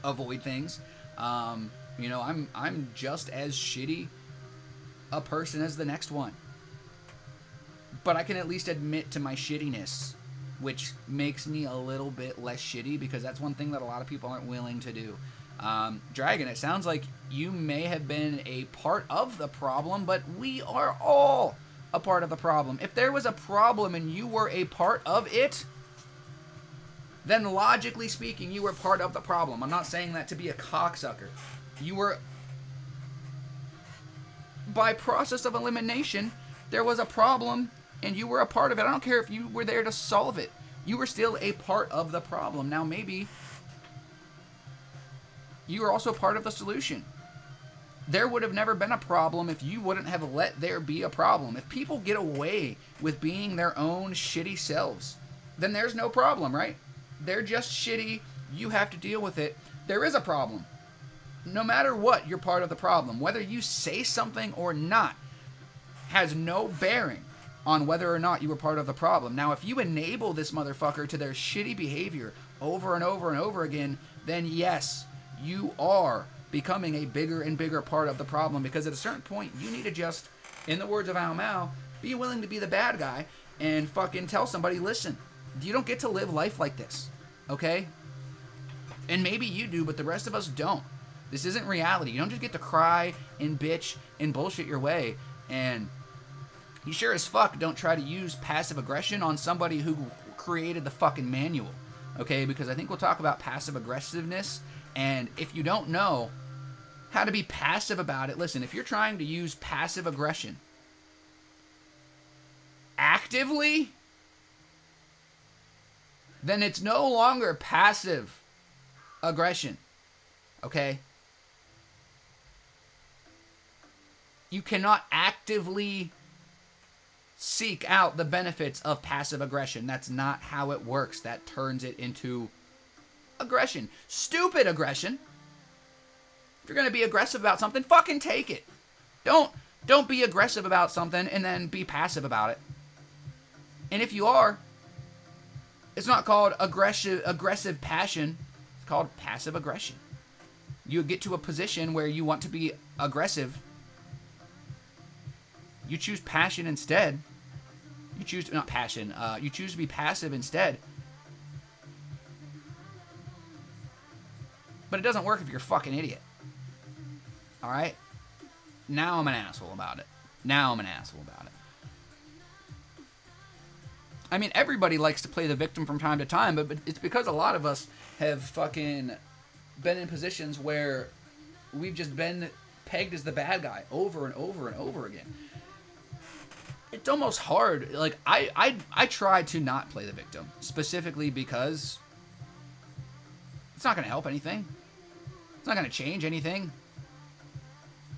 avoid things. You know, I'm just as shitty a person as the next one. But I can at least admit to my shittiness, which makes me a little bit less shitty, because that's one thing that a lot of people aren't willing to do. Dragon, it sounds like you may have been a part of the problem, but we are all a part of the problem. If there was a problem and you were a part of it, then logically speaking, you were part of the problem. I'm not saying that to be a cocksucker. You were, by process of elimination, there was a problem and you were a part of it. I don't care if you were there to solve it. You were still a part of the problem. Now, maybe you are also part of the solution. There would have never been a problem if you wouldn't have let there be a problem. If people get away with being their own shitty selves, then there's no problem, right? They're just shitty. You have to deal with it. There is a problem. No matter what, you're part of the problem. Whether you say something or not has no bearing on whether or not you were part of the problem. Now, if you enable this motherfucker to their shitty behavior over and over and over again, then yes, you are becoming a bigger and bigger part of the problem, because at a certain point, you need to just, in the words of Ao Mao, be willing to be the bad guy and fucking tell somebody, listen, you don't get to live life like this, okay? And maybe you do, but the rest of us don't. This isn't reality. You don't just get to cry and bitch and bullshit your way, and you sure as fuck don't try to use passive aggression on somebody who created the fucking manual, okay? Because I think we'll talk about passive aggressiveness. And if you don't know how to be passive about it, listen, if you're trying to use passive aggression actively, then it's no longer passive aggression, okay? You cannot actively seek out the benefits of passive aggression. That's not how it works. That turns it into aggression. Stupid aggression. If you're going to be aggressive about something, fucking take it. Don't be aggressive about something and then be passive about it. And if you are, It's not called aggressive passion. It's called passive aggression. You get to a position where you want to be aggressive. You choose passion instead. You choose, not passion, you choose to be passive instead. But it doesn't work if you're a fucking idiot. Alright? Now I'm an asshole about it. I mean, everybody likes to play the victim from time to time, but it's because a lot of us have fucking been in positions where we've just been pegged as the bad guy over and over and over again. It's almost hard. Like, I try to not play the victim, specifically because it's not going to help anything. It's not going to change anything.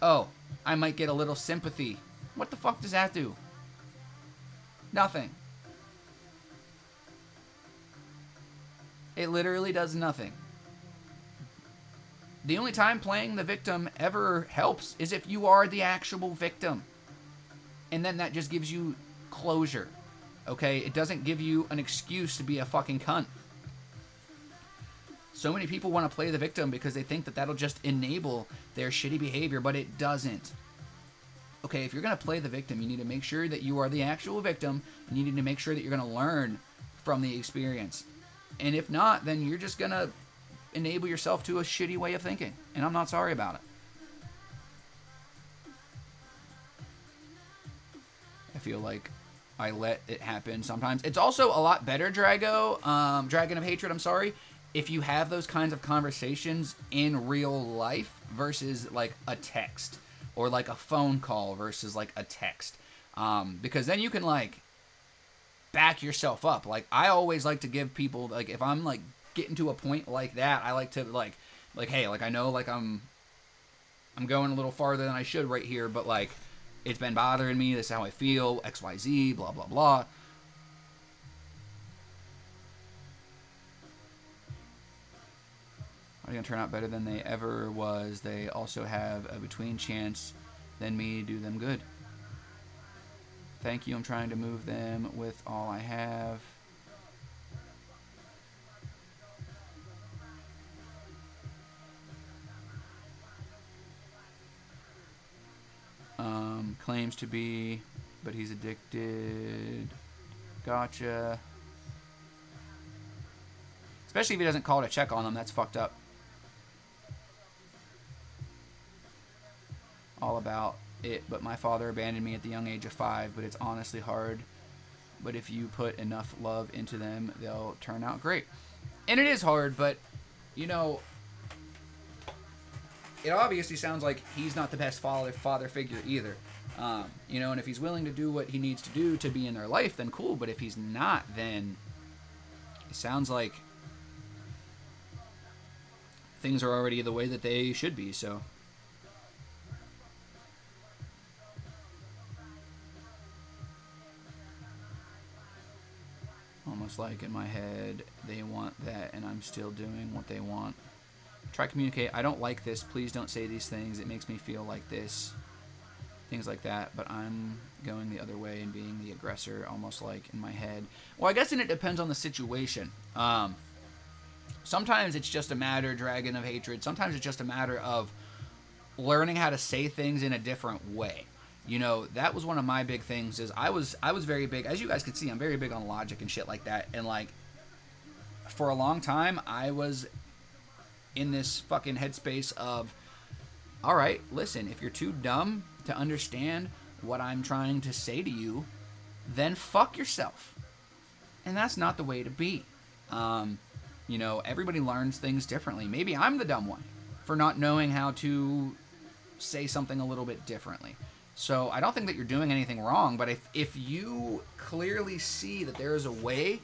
Oh, I might get a little sympathy. What the fuck does that do? Nothing. It literally does nothing. The only time playing the victim ever helps is if you are the actual victim. And then that just gives you closure. Okay? It doesn't give you an excuse to be a fucking cunt. So many people want to play the victim because they think that that'll just enable their shitty behavior, but it doesn't. Okay, if you're going to play the victim, you need to make sure that you are the actual victim, and you need to make sure that you're going to learn from the experience. And if not, then you're just going to enable yourself to a shitty way of thinking. And I'm not sorry about it. I feel like I let it happen sometimes. It's also a lot better, Dragon of Hatred, I'm sorry, if you have those kinds of conversations in real life versus like a text. Or like a phone call versus like a text. Because then you can like back yourself up. Like, I always like to give people, like, if I'm like getting to a point like that, I like to like hey, like, I know like I'm going a little farther than I should right here, but like it's been bothering me, this is how I feel, XYZ, blah blah blah. Are going to turn out better than they ever was. They also have a between chance than me do them good. Thank you. I'm trying to move them with all I have. Claims to be, but he's addicted. Gotcha. Especially if he doesn't call to check on them. That's fucked up. All about it, but my father abandoned me at the young age of 5, but it's honestly hard. But if you put enough love into them, they'll turn out great. And it is hard, but, you know, it obviously sounds like he's not the best father figure either. You know, and if he's willing to do what he needs to do to be in their life, then cool. But if he's not, then it sounds like things are already the way that they should be, so. Almost like in my head, they want that, and I'm still doing what they want. Try to communicate. I don't like this. Please don't say these things. It makes me feel like this. Things like that. But I'm going the other way and being the aggressor, almost like in my head. Well, I guess it depends on the situation. Sometimes it's just a matter, Dragon of Hatred. Sometimes it's just a matter of learning how to say things in a different way. You know, that was one of my big things. Is I was very big, as you guys can see, I'm very big on logic and shit like that. And like, for a long time, I was in this fucking headspace of, all right, listen, if you're too dumb to understand what I'm trying to say to you, then fuck yourself. And that's not the way to be. You know, everybody learns things differently. Maybe I'm the dumb one for not knowing how to say something a little bit differently. So I don't think that you're doing anything wrong, but if you clearly see that there is a way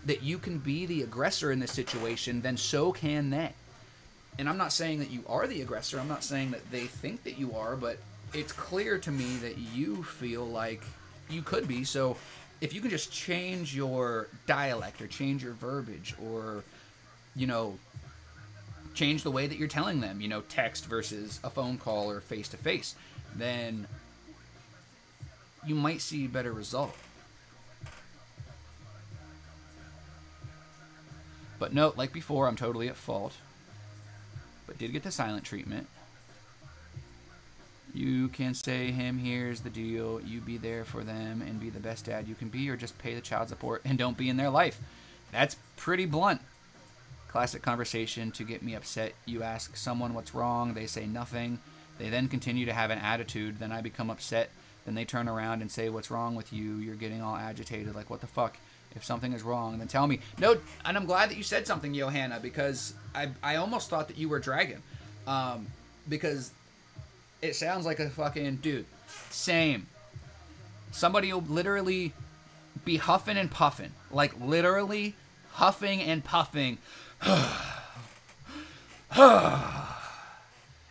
that you can be the aggressor in this situation, then so can they. And I'm not saying that you are the aggressor. I'm not saying that they think that you are, but it's clear to me that you feel like you could be. So if you can just change your dialect or change your verbiage or, you know, change the way that you're telling them, you know, text versus a phone call or face-to-face, then you might see a better result. But note, like before, I'm totally at fault. But did get the silent treatment. You can say him, here's the deal. You be there for them and be the best dad you can be, or just pay the child support and don't be in their life. That's pretty blunt. Classic conversation to get me upset. You ask someone what's wrong, they say nothing. They then continue to have an attitude. Then I become upset. Then they turn around and say, what's wrong with you? You're getting all agitated. Like, what the fuck? If something is wrong, then tell me. No, and I'm glad that you said something, Johanna, because I almost thought that you were dragging. Because it sounds like a fucking dude. Same. Somebody will literally be huffing and puffing. Like, literally huffing and puffing.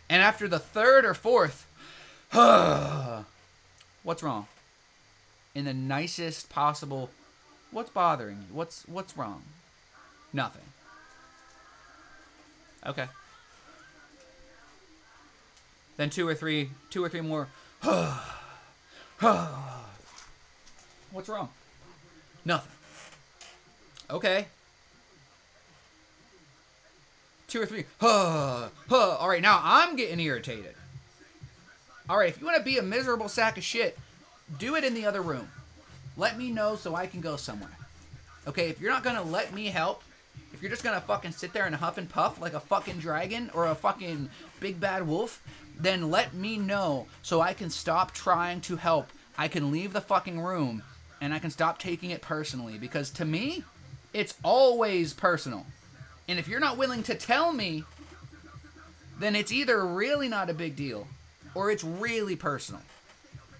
And after the third or fourth, what's wrong? In the nicest possible, what's bothering you? What's wrong? Nothing. Okay. Then two or three more. What's wrong? Nothing. Okay. 2 or 3. All right, now I'm getting irritated. All right, if you want to be a miserable sack of shit, do it in the other room. Let me know so I can go somewhere. Okay, if you're not going to let me help, if you're just going to fucking sit there and huff and puff like a fucking dragon or a fucking big bad wolf, then let me know so I can stop trying to help. I can leave the fucking room and I can stop taking it personally, because to me, it's always personal. And if you're not willing to tell me, then it's either really not a big deal or it's really personal.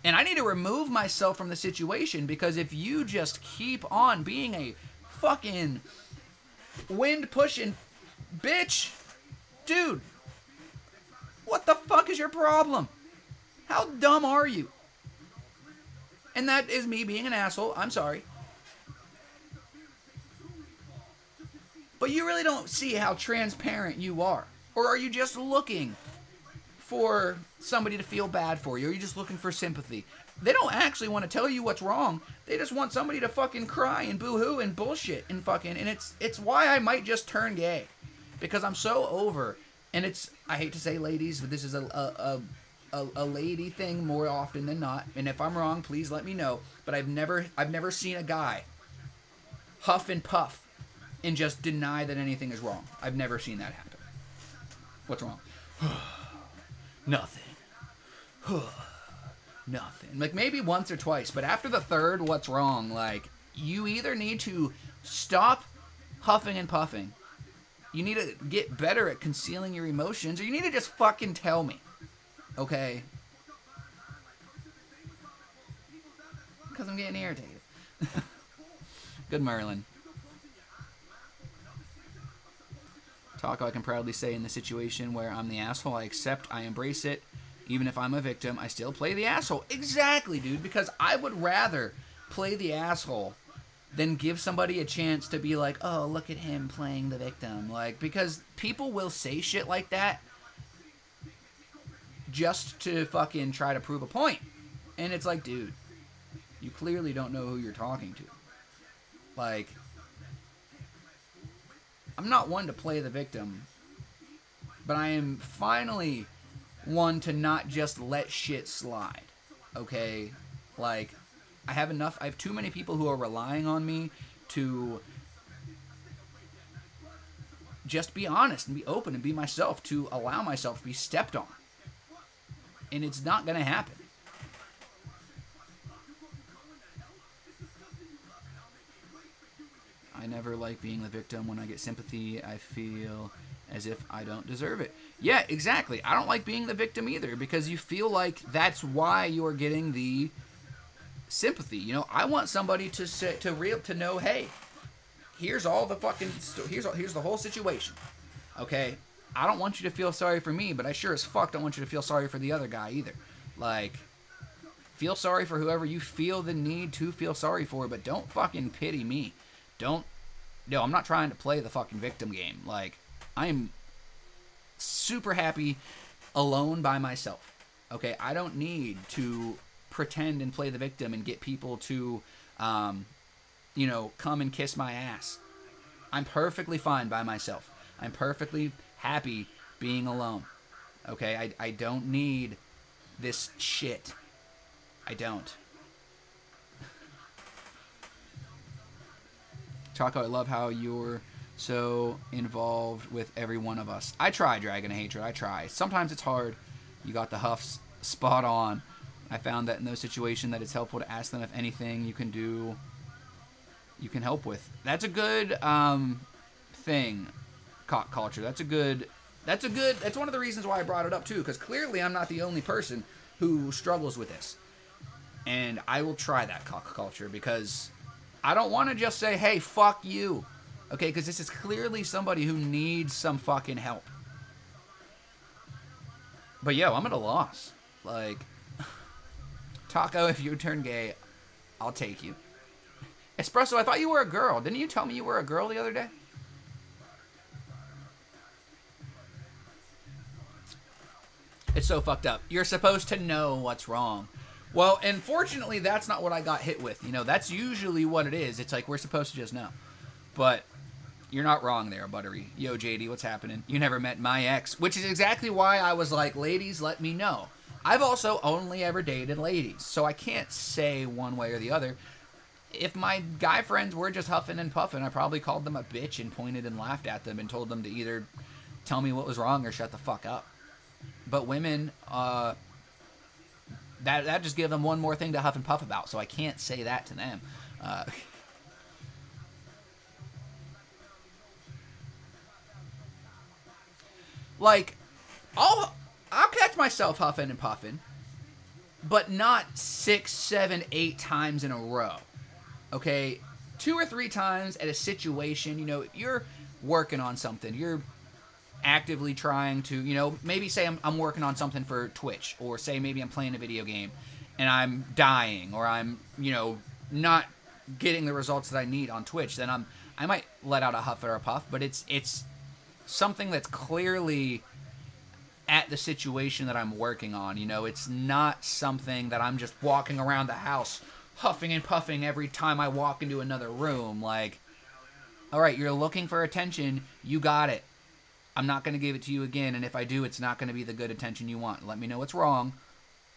And I need to remove myself from the situation, because if you just keep on being a fucking wind-pushing bitch, dude, what the fuck is your problem? How dumb are you? And that is me being an asshole. I'm sorry. But you really don't see how transparent you are. Or are you just looking for somebody to feel bad for you? Or are you just looking for sympathy? They don't actually want to tell you what's wrong. They just want somebody to fucking cry and boo-hoo and bullshit and fucking... And it's why I might just turn gay. Because I'm so over... And it's... I hate to say ladies, but this is a lady thing more often than not. And if I'm wrong, please let me know. But I've never seen a guy huff and puff and just deny that anything is wrong. I've never seen that happen. What's wrong? Nothing. Nothing. Like, maybe once or twice, but after the third, what's wrong? Like, you either need to stop huffing and puffing, you need to get better at concealing your emotions, or you need to just fucking tell me. Okay? Because I'm getting irritated. Good Merlin. Taco, I can proudly say, in the situation where I'm the asshole, I accept, I embrace it. Even if I'm a victim, I still play the asshole. Exactly, dude, because I would rather play the asshole than give somebody a chance to be like, oh, look at him playing the victim. Like, because people will say shit like that just to fucking try to prove a point. And it's like, dude, you clearly don't know who you're talking to. Like... I'm not one to play the victim, but I am finally one to not just let shit slide, okay? Like, I have too many people who are relying on me to just be honest and be open and be myself, to allow myself to be stepped on. And it's not going to happen. I never like being the victim. When I get sympathy, I feel as if I don't deserve it. Yeah, exactly. I don't like being the victim either, because you feel like that's why you're getting the sympathy. You know, I want somebody to say, to know, hey, here's all the fucking here's the whole situation. Okay? I don't want you to feel sorry for me, but I sure as fuck don't want you to feel sorry for the other guy either. Like, feel sorry for whoever you feel the need to feel sorry for, but don't fucking pity me. No, I'm not trying to play the fucking victim game. Like, I'm super happy alone by myself. Okay, I don't need to pretend and play the victim and get people to, you know, come and kiss my ass. I'm perfectly fine by myself. I'm perfectly happy being alone. Okay? I don't need this shit. I don't. Taco, I love how you're so involved with every one of us. I try, Dragon of Hatred. I try. Sometimes it's hard. You got the huffs spot on. I found that in those situations that it's helpful to ask them if anything you can do, you can help with. That's a good thing, cock culture. That's one of the reasons why I brought it up too, because clearly I'm not the only person who struggles with this. And I will try that cock culture because I don't want to just say, hey, fuck you. Okay, because this is clearly somebody who needs some fucking help. But yo, I'm at a loss. Like, Taco, if you turn gay, I'll take you. Espresso, I thought you were a girl. Didn't you tell me you were a girl the other day? It's so fucked up. You're supposed to know what's wrong. Well, unfortunately, that's not what I got hit with. You know, that's usually what it is. It's like we're supposed to just know. But you're not wrong there, Buttery. Yo, JD, what's happening? You never met my ex, which is exactly why I was like, ladies, let me know. I've also only ever dated ladies, so I can't say one way or the other. If my guy friends were just huffing and puffing, I probably called them a bitch and pointed and laughed at them and told them to either tell me what was wrong or shut the fuck up. But women, that just gives them one more thing to huff and puff about, so I can't say that to them. Like, I'll catch myself huffing and puffing, but not 6, 7, 8 times in a row. Okay? 2 or 3 times at a situation, you know, you're working on something, you're actively trying to, you know, maybe say I'm working on something for Twitch, or say maybe I'm playing a video game and I'm dying, or I'm, you know, not getting the results that I need on Twitch, then I might let out a huff or a puff, but it's something that's clearly at the situation that I'm working on. You know, it's not something that I'm just walking around the house huffing and puffing every time I walk into another room. Like, all right, you're looking for attention, you got it. I'm not going to give it to you again, and if I do, it's not going to be the good attention you want. Let me know what's wrong,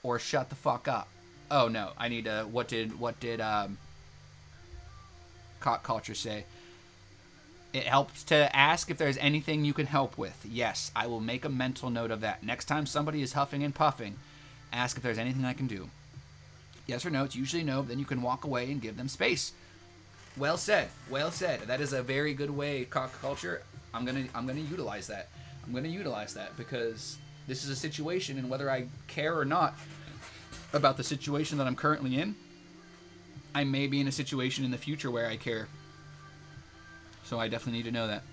or shut the fuck up. Oh, no, I need to... What did Cock Culture say? It helps to ask if there's anything you can help with. Yes, I will make a mental note of that. Next time somebody is huffing and puffing, ask if there's anything I can do. Yes or no, it's usually no, then you can walk away and give them space. Well said. Well said. That is a very good way, Cock Culture. I'm gonna utilize that. I'm gonna utilize that because this is a situation, and whether I care or not about the situation that I'm currently in, I may be in a situation in the future where I care. So I definitely need to know that.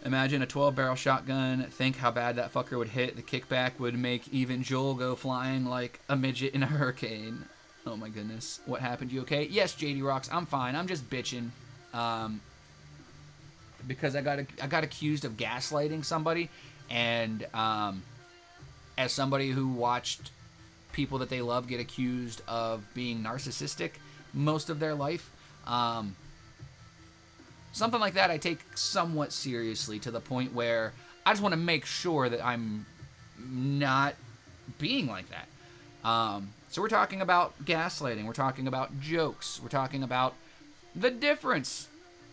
Imagine a 12-barrel shotgun. Think how bad that fucker would hit. The kickback would make even Joel go flying like a midget in a hurricane. Oh my goodness. What happened? You okay? Yes, JD Rocks. I'm fine. I'm just bitching. Because I got accused of gaslighting somebody. And as somebody who watched people that they love get accused of being narcissistic most of their life, something like that I take somewhat seriously, to the point where I just want to make sure that I'm not being like that. So we're talking about gaslighting, we're talking about jokes, we're talking about the difference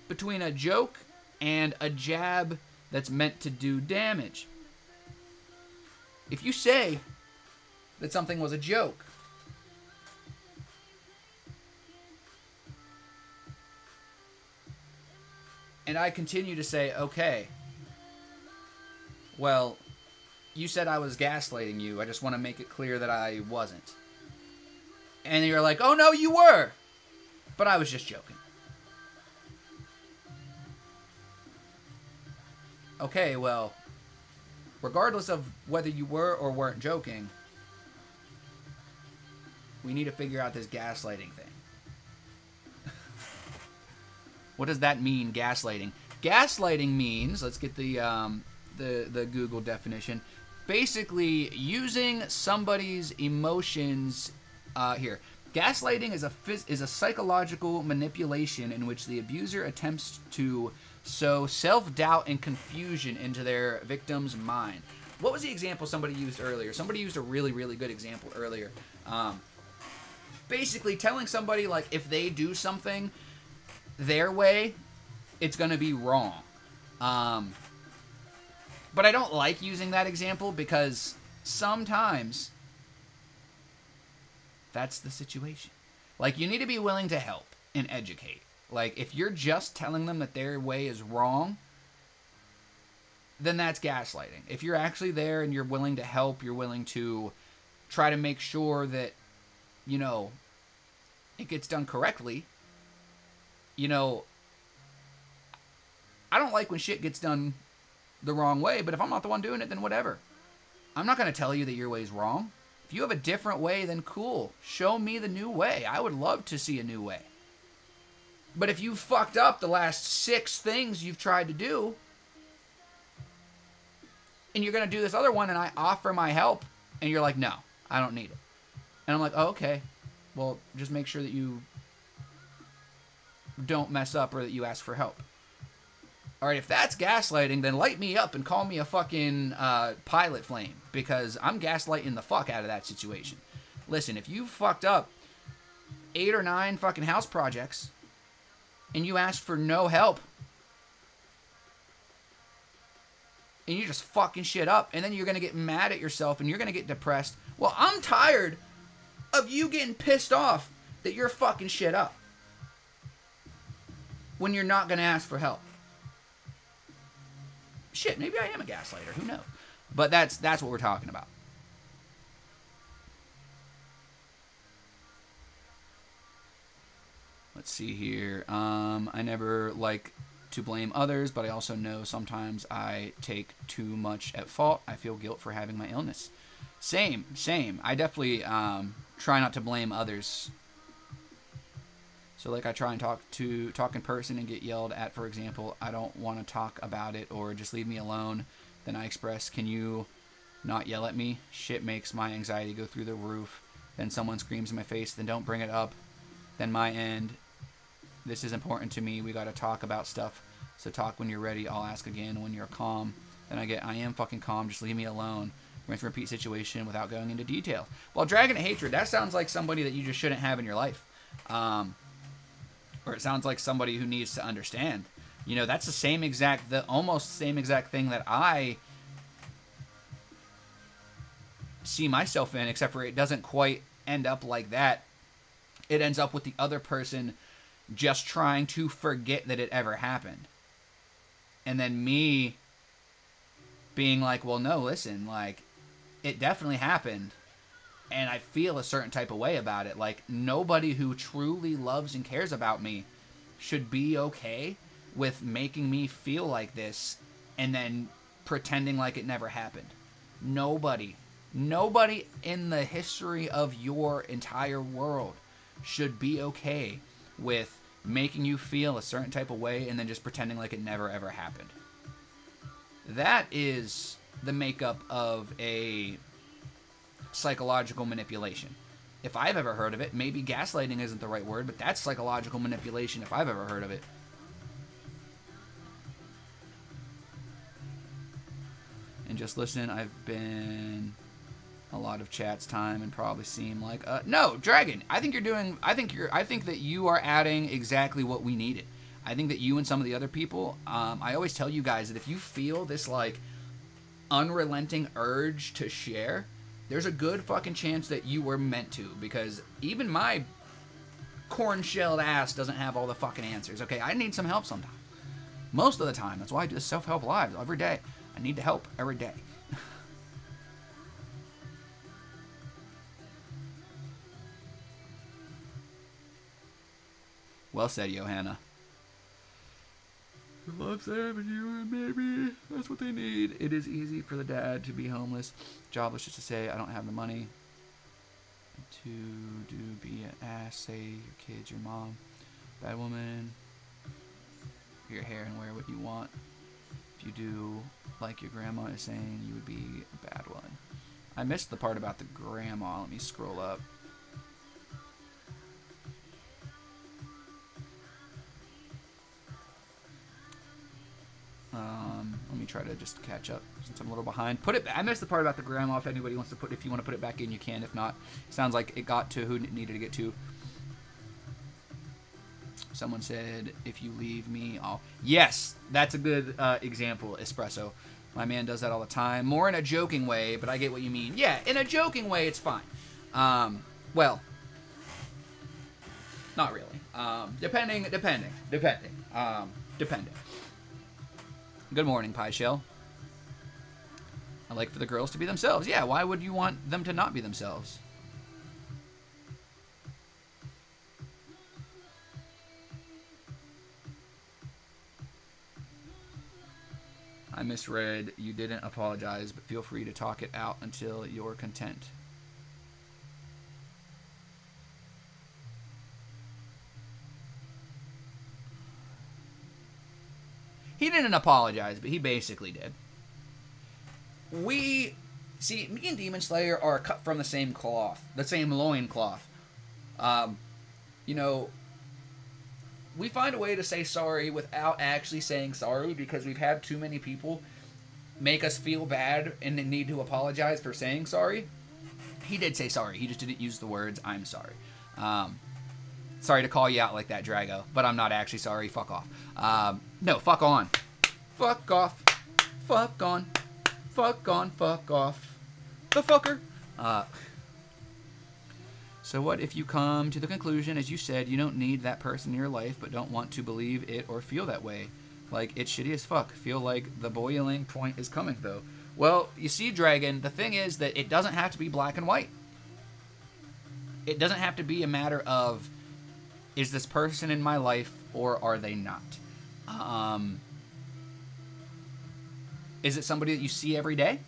between a joke and a jab that's meant to do damage. If you say that something was a joke, and I continue to say, okay, well, you said I was gaslighting you. I just want to make it clear that I wasn't. And you're like, oh no, you were. But I was just joking. Okay, well, regardless of whether you were or weren't joking, we need to figure out this gaslighting thing. What does that mean, gaslighting? Gaslighting means, let's get the Google definition. Basically, using somebody's emotions, here. Gaslighting is a psychological manipulation in which the abuser attempts to sow self-doubt and confusion into their victim's mind. What was the example somebody used earlier? Somebody used a really, really good example earlier. Basically telling somebody, like, if they do something their way, it's going to be wrong. But I don't like using that example because sometimes that's the situation. Like, you need to be willing to help and educate. Like, if you're just telling them that their way is wrong, then that's gaslighting. If you're actually there and you're willing to help, you're willing to try to make sure that, you know, it gets done correctly, you know, I don't like when shit gets done the wrong way, but if I'm not the one doing it, then whatever. I'm not going to tell you that your way's wrong. If you have a different way, then cool. Show me the new way. I would love to see a new way. But if you fucked up the last 6 things you've tried to do, and you're going to do this other one, and I offer my help, and you're like, no, I don't need it. And I'm like, oh, okay. Well, just make sure that you don't mess up or that you ask for help. All right, if that's gaslighting, then light me up and call me a fucking pilot flame, because I'm gaslighting the fuck out of that situation. Listen, if you fucked up 8 or 9 fucking house projects and you ask for no help and you just fucking shit up, and then you're going to get mad at yourself and you're going to get depressed, well, I'm tired of you getting pissed off that you're fucking shit up when you're not going to ask for help. Shit, maybe I am a gaslighter. Who knows? But that's what we're talking about. Let's see here. I never like to blame others, but I also know sometimes I take too much at fault. I feel guilt for having my illness. Same. I definitely try not to blame others. So, like, I try and talk in person and get yelled at, for example. I don't want to talk about it or just leave me alone. Then I express, can you not yell at me? Shit makes my anxiety go through the roof. Then someone screams in my face, then don't bring it up. Then my end. This is important to me. We got to talk about stuff. So talk when you're ready. I'll ask again when you're calm. Then I get, I am fucking calm. Just leave me alone. Rinse and repeat situation without going into detail. Well, Dragon Hatred, that sounds like somebody that you just shouldn't have in your life. Or it sounds like somebody who needs to understand. You know, that's the almost same exact thing that I see myself in, except for it doesn't quite end up like that. It ends up with the other person just trying to forget that it ever happened. And then me being like, well, no, listen, like, it definitely happened. And I feel a certain type of way about it. Like, nobody who truly loves and cares about me should be okay with making me feel like this and then pretending like it never happened. Nobody in the history of your entire world should be okay with making you feel a certain type of way and then just pretending like it never ever happened. That is the makeup of a psychological manipulation. If I've ever heard of it, maybe gaslighting isn't the right word, but that's psychological manipulation if I've ever heard of it. And just listen, I've been a lot of chats time and probably seem like no, Dragon, I think that you are adding exactly what we needed. I think that you and some of the other people, I always tell you guys that if you feel this like unrelenting urge to share, there's a good fucking chance that you were meant to, because even my corn-shelled ass doesn't have all the fucking answers, okay? I need some help sometimes. Most of the time. That's why I do the self-help lives every day. I need to help every day. Well said, Johanna. Who loves them and you and maybe that's what they need. It is easy for the dad to be homeless, jobless, just to say I don't have the money to be an ass, say your kids, your mom, bad woman, your hair and wear what you want. If you do, like your grandma is saying, you would be a bad one. I missed the part about the grandma. Let me scroll up. me try to just catch up since I'm a little behind. Put it. I missed the part about the grandma. If anybody wants to put, if you want to put it back in, you can. If not, sounds like it got to who it needed to get to. Someone said, "If you leave me, I'll." Yes, that's a good example. Espresso. My man does that all the time. More in a joking way, but I get what you mean. Yeah, in a joking way, it's fine. Well, not really. Depending. Good morning, Pie Shell. I like for the girls to be themselves. Yeah, why would you want them to not be themselves? I misread. You didn't apologize, but feel free to talk it out until you're content. He didn't apologize, but he basically did. Me and Demon Slayer are cut from the same cloth, the same loin cloth. You know, we find a way to say sorry without actually saying sorry because we've had too many people make us feel bad and need to apologize for saying sorry. He did say sorry. He just didn't use the words, I'm sorry. Sorry to call you out like that, Drago, but I'm not actually sorry. Fuck off. No, fuck on. Fuck off. Fuck on. Fuck on. Fuck off. The fucker. So what if you come to the conclusion, as you said, you don't need that person in your life, but don't want to believe it or feel that way? Like, it's shitty as fuck. Feel like the boiling point is coming, though. Well, you see, Dragon, the thing is that it doesn't have to be black and white. It doesn't have to be a matter of, is this person in my life or are they not? Is it somebody that you see every day?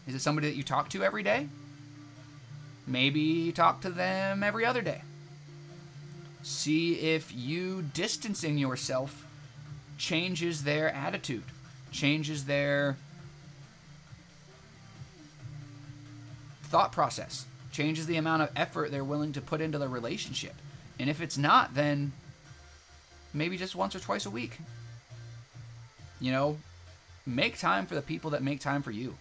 Is it somebody that you talk to every day? Maybe you talk to them every other day. See if you distancing yourself changes their attitude, changes their thought process, changes the amount of effort they're willing to put into the relationship. And if it's not, then maybe just once or twice a week. You know, make time for the people that make time for you.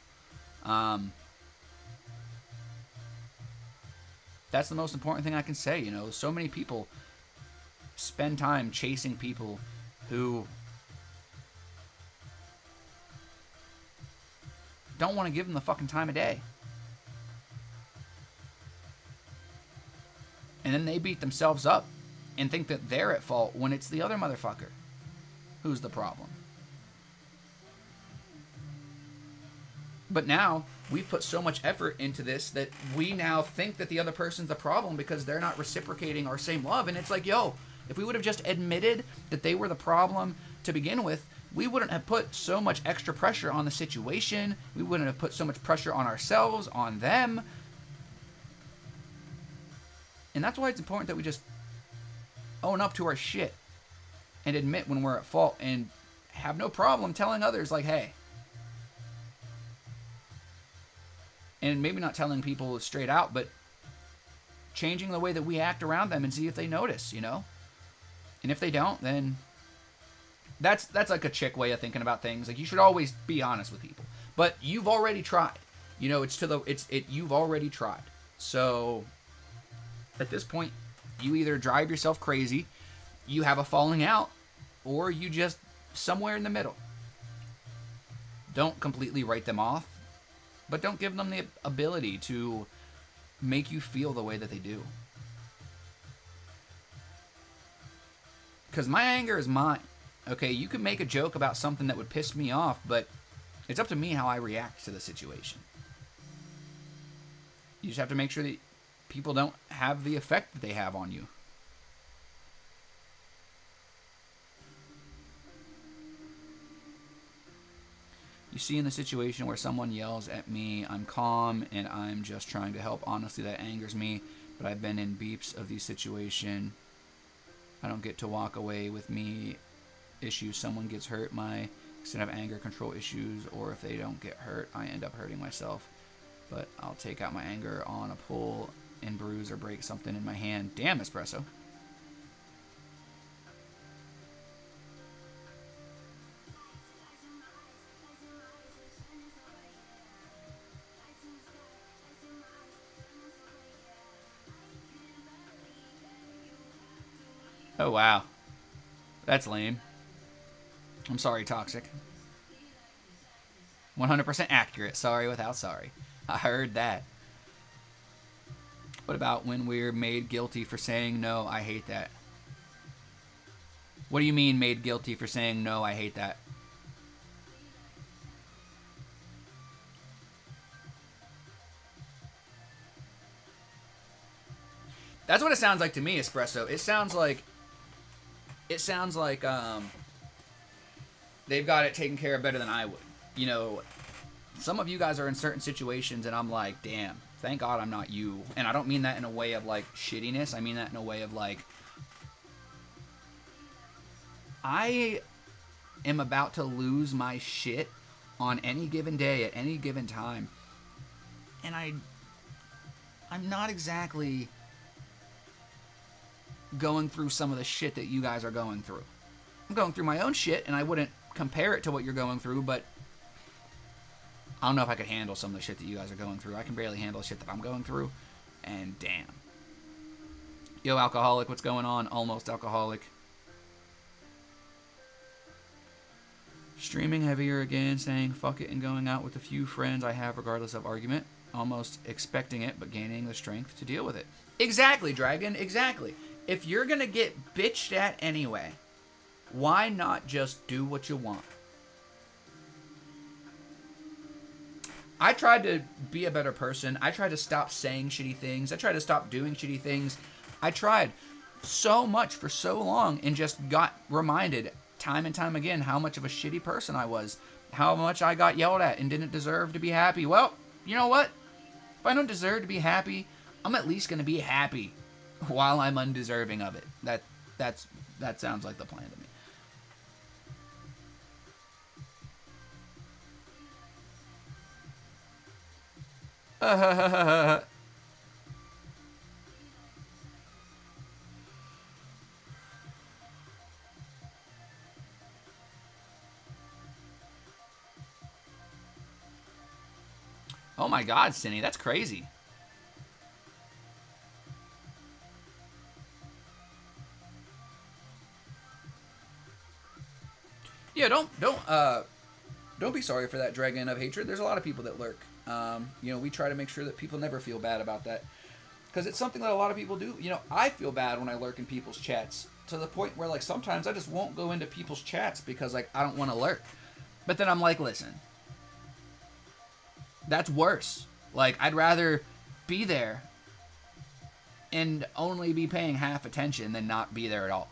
That's the most important thing I can say. You know, so many people spend time chasing people who don't want to give them the fucking time of day. And then they beat themselves up and think that they're at fault when it's the other motherfucker who's the problem. But now, we've put so much effort into this that we now think that the other person's the problem because they're not reciprocating our same love. And it's like, yo, if we would have just admitted that they were the problem to begin with, we wouldn't have put so much extra pressure on the situation. We wouldn't have put so much pressure on ourselves, on them. And that's why it's important that we just own up to our shit and admit when we're at fault and have no problem telling others, like, hey. And maybe not telling people straight out, but changing the way that we act around them and see if they notice, you know? And if they don't, then that's like a chick way of thinking about things. Like, you should always be honest with people. But you've already tried. You know, you've already tried. So at this point, you either drive yourself crazy, you have a falling out, or you just somewhere in the middle. Don't completely write them off, but don't give them the ability to make you feel the way that they do. Because my anger is mine. Okay, you can make a joke about something that would piss me off, but it's up to me how I react to the situation. You just have to make sure that people don't have the effect that they have on you. You see, in the situation where someone yells at me, I'm calm and I'm just trying to help. Honestly, that angers me, but I've been in beeps of these situations. I don't get to walk away with me issues. Someone gets hurt, my extent of anger control issues, or if they don't get hurt, I end up hurting myself. But I'll take out my anger on a pull and bruise or break something in my hand. Damn, Espresso. Oh, wow. That's lame. I'm sorry, Toxic. 100% accurate. Sorry without sorry. I heard that. What about when we're made guilty for saying no? I hate that. What do you mean made guilty for saying no? I hate that. That's what it sounds like to me, Espresso. It sounds like they've got it taken care of better than I would. You know, some of you guys are in certain situations and I'm like, damn, thank God I'm not you. And I don't mean that in a way of like shittiness. I mean that in a way of like, I am about to lose my shit on any given day at any given time. And I'm not exactly going through some of the shit that you guys are going through. I'm going through my own shit, and I wouldn't compare it to what you're going through, but I don't know if I could handle some of the shit that you guys are going through. I can barely handle the shit that I'm going through, and damn. Yo, Alcoholic, what's going on? Almost Alcoholic. Streaming heavier again, saying fuck it and going out with the few friends I have regardless of argument. Almost expecting it, but gaining the strength to deal with it. Exactly, Dragon, exactly. If you're going to get bitched at anyway, why not just do what you want? I tried to be a better person. I tried to stop saying shitty things. I tried to stop doing shitty things. I tried so much for so long and just got reminded time and time again how much of a shitty person I was. How much I got yelled at and didn't deserve to be happy. Well, you know what? If I don't deserve to be happy, I'm at least going to be happy while I'm undeserving of it. That sounds like the plan to me. Oh my God, Cindy, that's crazy. Yeah, don't be sorry for that dragon of hatred. There's a lot of people that lurk. You know, we try to make sure that people never feel bad about that, because it's something that a lot of people do. You know, I feel bad when I lurk in people's chats to the point where like sometimes I just won't go into people's chats because like I don't want to lurk. But then I'm like, listen, that's worse. Like I'd rather be there and only be paying half attention than not be there at all.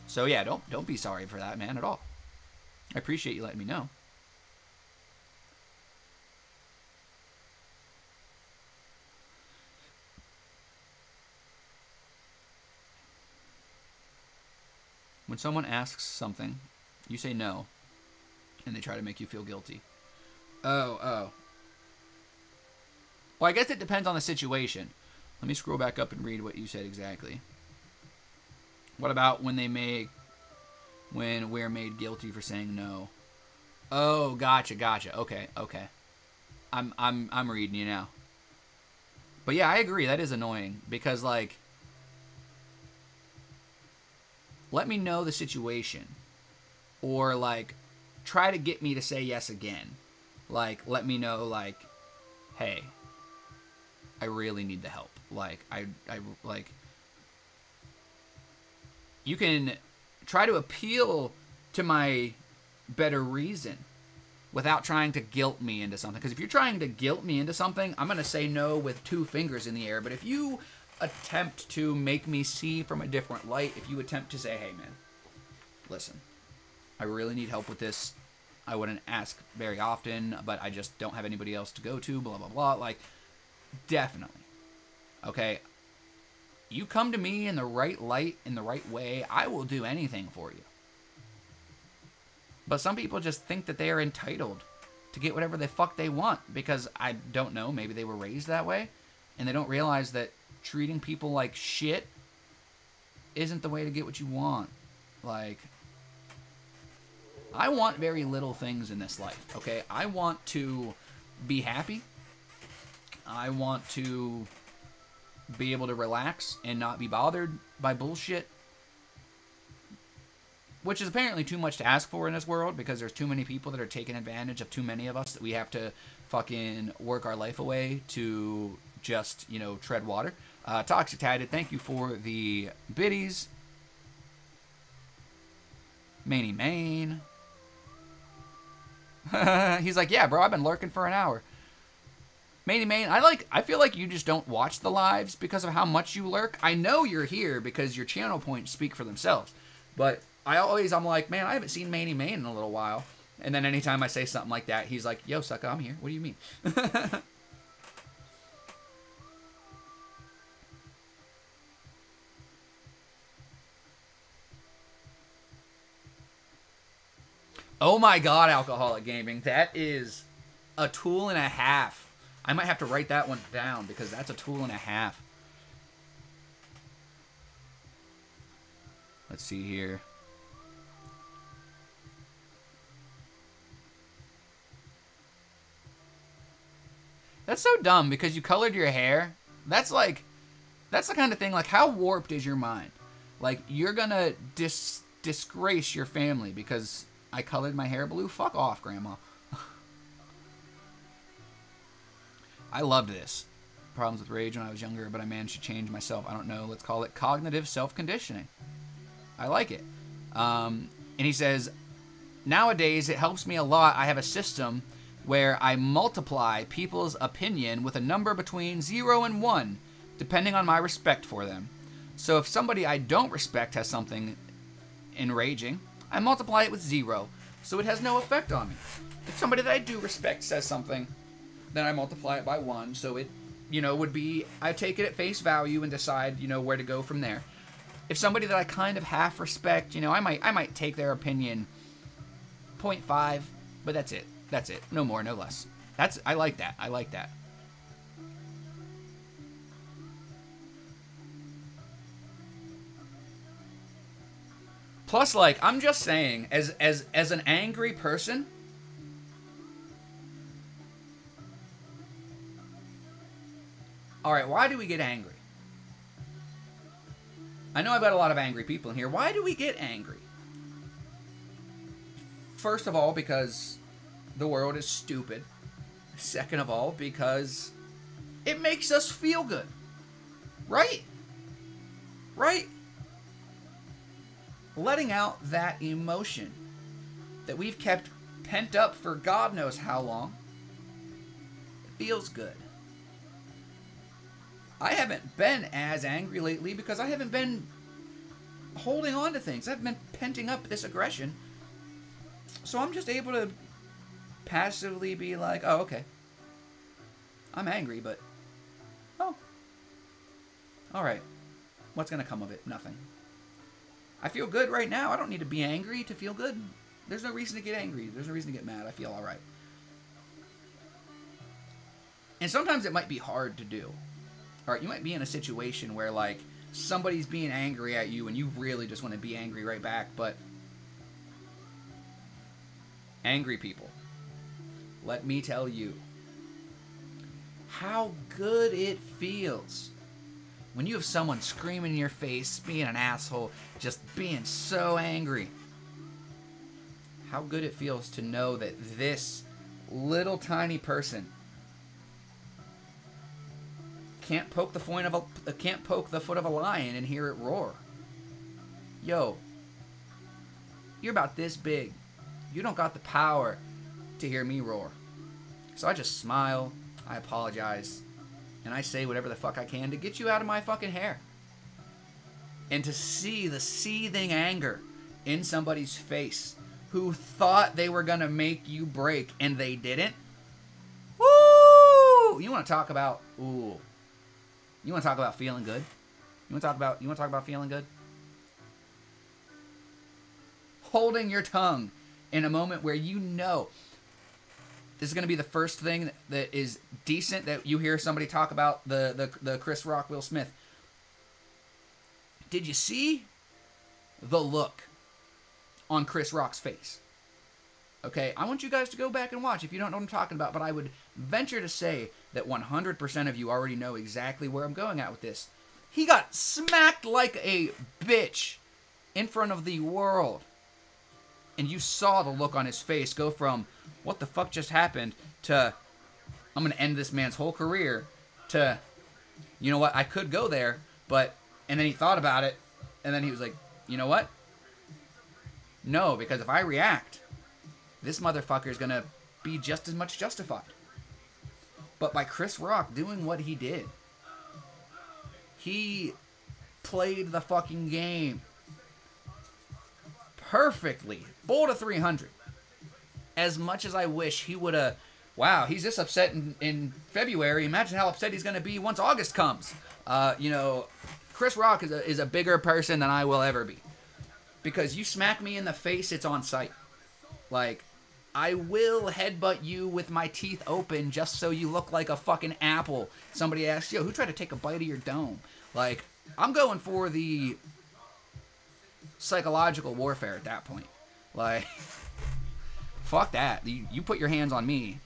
So yeah, don't be sorry for that, man, at all. I appreciate you letting me know. When someone asks something, you say no, and they try to make you feel guilty. Oh. Well, I guess it depends on the situation. Let me scroll back up and read what you said exactly. What about when we're made guilty for saying no? Oh, gotcha. Okay. I'm reading you now. But yeah, I agree. That is annoying because like, let me know the situation, or like, try to get me to say yes again. Like, let me know like, hey, I really need the help. Like, I like. You can try to appeal to my better reason without trying to guilt me into something. Because if you're trying to guilt me into something, I'm going to say no with 2 fingers in the air. But if you attempt to make me see from a different light, if you attempt to say, hey, man, listen, I really need help with this. I wouldn't ask very often, but I just don't have anybody else to go to, blah, blah, blah. Like, definitely. Okay? You come to me in the right light, in the right way, I will do anything for you. But some people just think that they are entitled to get whatever the fuck they want because, I don't know, maybe they were raised that way, and they don't realize that treating people like shit isn't the way to get what you want. Like, I want very little things in this life, okay? I want to be happy. I want to be able to relax and not be bothered by bullshit. Which is apparently too much to ask for in this world, because there's too many people that are taking advantage of too many of us that we have to fucking work our life away to just, you know, tread water. Toxic Tatted, thank you for the biddies. Manny Main. He's like, yeah, bro, I've been lurking for an hour. Manny Main, I feel like you just don't watch the lives because of how much you lurk. I know you're here because your channel points speak for themselves. But I'm like, man, I haven't seen Manny Main in a little while. And then anytime I say something like that, he's like, yo, sucker, I'm here. What do you mean? Oh my God, Alcoholic Gaming. That is a tool and a half. I might have to write that one down because that's a tool and a half. Let's see here. That's so dumb because you colored your hair. That's the kind of thing, like, how warped is your mind? Like, you're gonna disgrace your family because I colored my hair blue? Fuck off, Grandma. I loved this. Problems with rage when I was younger, but I managed to change myself. I don't know. Let's call it cognitive self-conditioning. I like it. And he says, nowadays, it helps me a lot. I have a system where I multiply people's opinion with a number between 0 and 1, depending on my respect for them. So if somebody I don't respect has something enraging, I multiply it with 0, so it has no effect on me. If somebody that I do respect says something, then I multiply it by 1, so it, you know, would be, I take it at face value and decide, you know, where to go from there. If somebody that I kind of half respect, you know, I might take their opinion 0.5, but that's it. That's it. No more, no less. I like that. I like that. Plus, like, I'm just saying, as an angry person, all right, why do we get angry? I know I've got a lot of angry people in here. Why do we get angry? First of all, because the world is stupid. Second of all, because it makes us feel good. Right? Right? Letting out that emotion that we've kept pent up for God knows how long, it feels good. I haven't been as angry lately because I haven't been holding on to things. I've been penting up this aggression. So I'm just able to passively be like, oh, okay. I'm angry, but, oh, all right. What's going to come of it? Nothing. I feel good right now. I don't need to be angry to feel good. There's no reason to get angry. There's no reason to get mad. I feel all right. And sometimes it might be hard to do. All right, you might be in a situation where, like, somebody's being angry at you and you really just want to be angry right back, but angry people, let me tell you how good it feels when you have someone screaming in your face, being an asshole, just being so angry. How good it feels to know that this little tiny person can't poke the foot of a lion and hear it roar. Yo, you're about this big. You don't got the power to hear me roar. So I just smile, I apologize, and I say whatever the fuck I can to get you out of my fucking hair. And to see the seething anger in somebody's face who thought they were gonna make you break and they didn't. Woo! You want to talk about You want to talk about feeling good? You want to talk about feeling good? Holding your tongue in a moment where you know this is going to be the first thing that is decent that you hear somebody talk about the Chris Rock, Will Smith. Did you see the look on Chris Rock's face? Okay, I want you guys to go back and watch if you don't know what I'm talking about, but I would venture to say that 100% of you already know exactly where I'm going at with this. He got smacked like a bitch in front of the world. And you saw the look on his face go from, what the fuck just happened, to, I'm going to end this man's whole career, to, you know what, I could go there, but, and then he thought about it, and then he was like, you know what? No, because if I react, this motherfucker is going to be just as much justified. But by Chris Rock doing what he did, he played the fucking game perfectly. Bull to 300. As much as I wish he would have... Wow, he's this upset in February. Imagine how upset he's going to be once August comes. You know, Chris Rock is a bigger person than I will ever be. Because you smack me in the face, it's on sight. Like, I will headbutt you with my teeth open just so you look like a fucking apple. Somebody asks, yo, who tried to take a bite of your dome? Like, I'm going for the psychological warfare at that point. Like, fuck that. You put your hands on me,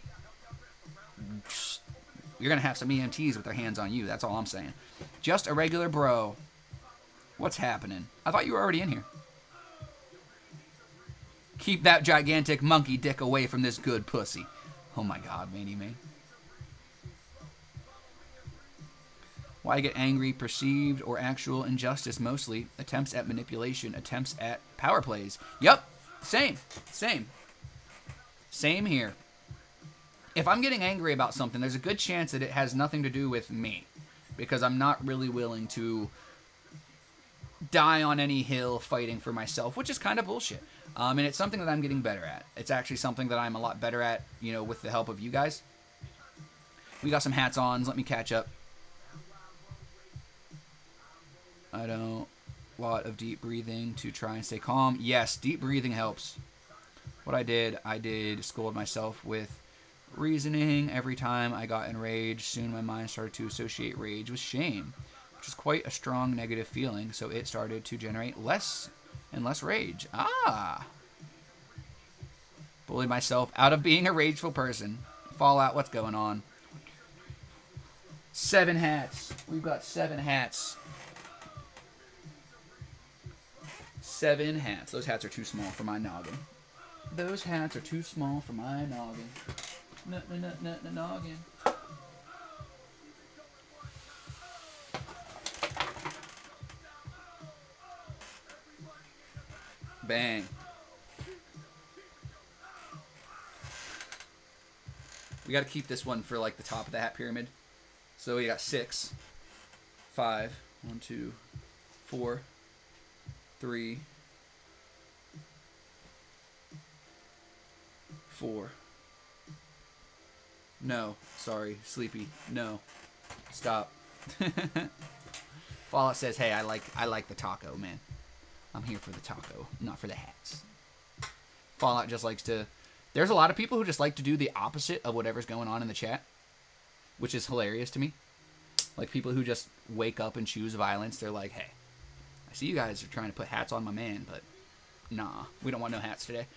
you're going to have some EMTs with their hands on you. That's all I'm saying. Just a regular bro. What's happening? I thought you were already in here. Keep that gigantic monkey dick away from this good pussy. Oh my god, Manny Man. Why get angry? Perceived or actual injustice mostly. Attempts at manipulation. Attempts at power plays. Yep. Same. Same here. If I'm getting angry about something, there's a good chance that it has nothing to do with me. Because I'm not really willing to die on any hill fighting for myself, which is kind of bullshit. And it's something that I'm getting better at. It's actually something that I'm a lot better at, you know, with the help of you guys. We got some hats on. Let me catch up. I don't... lot of deep breathing to try and stay calm. Yes, deep breathing helps. What I did scold myself with reasoning every time I got enraged. Soon my mind started to associate rage with shame, which is quite a strong negative feeling, so it started to generate less and less rage. Ah! Bullied myself out of being a rageful person. Fallout, what's going on? 7 hats. We've got 7 hats. 7 hats. Those hats are too small for my noggin. Those hats are too small for my noggin. Noggin. Bang. We got to keep this one for like the top of the hat pyramid. So we got 6, 5, 1, 2, 4, 3, 4. No, sorry, sleepy. No, stop. Fallout says, "Hey, I like the taco, man. I'm here for the taco, not for the hats." Fallout just likes to... There's a lot of people who just like to do the opposite of whatever's going on in the chat, which is hilarious to me. Like people who just wake up and choose violence. They're like, "Hey, I see you guys are trying to put hats on my man, but nah, we don't want no hats today."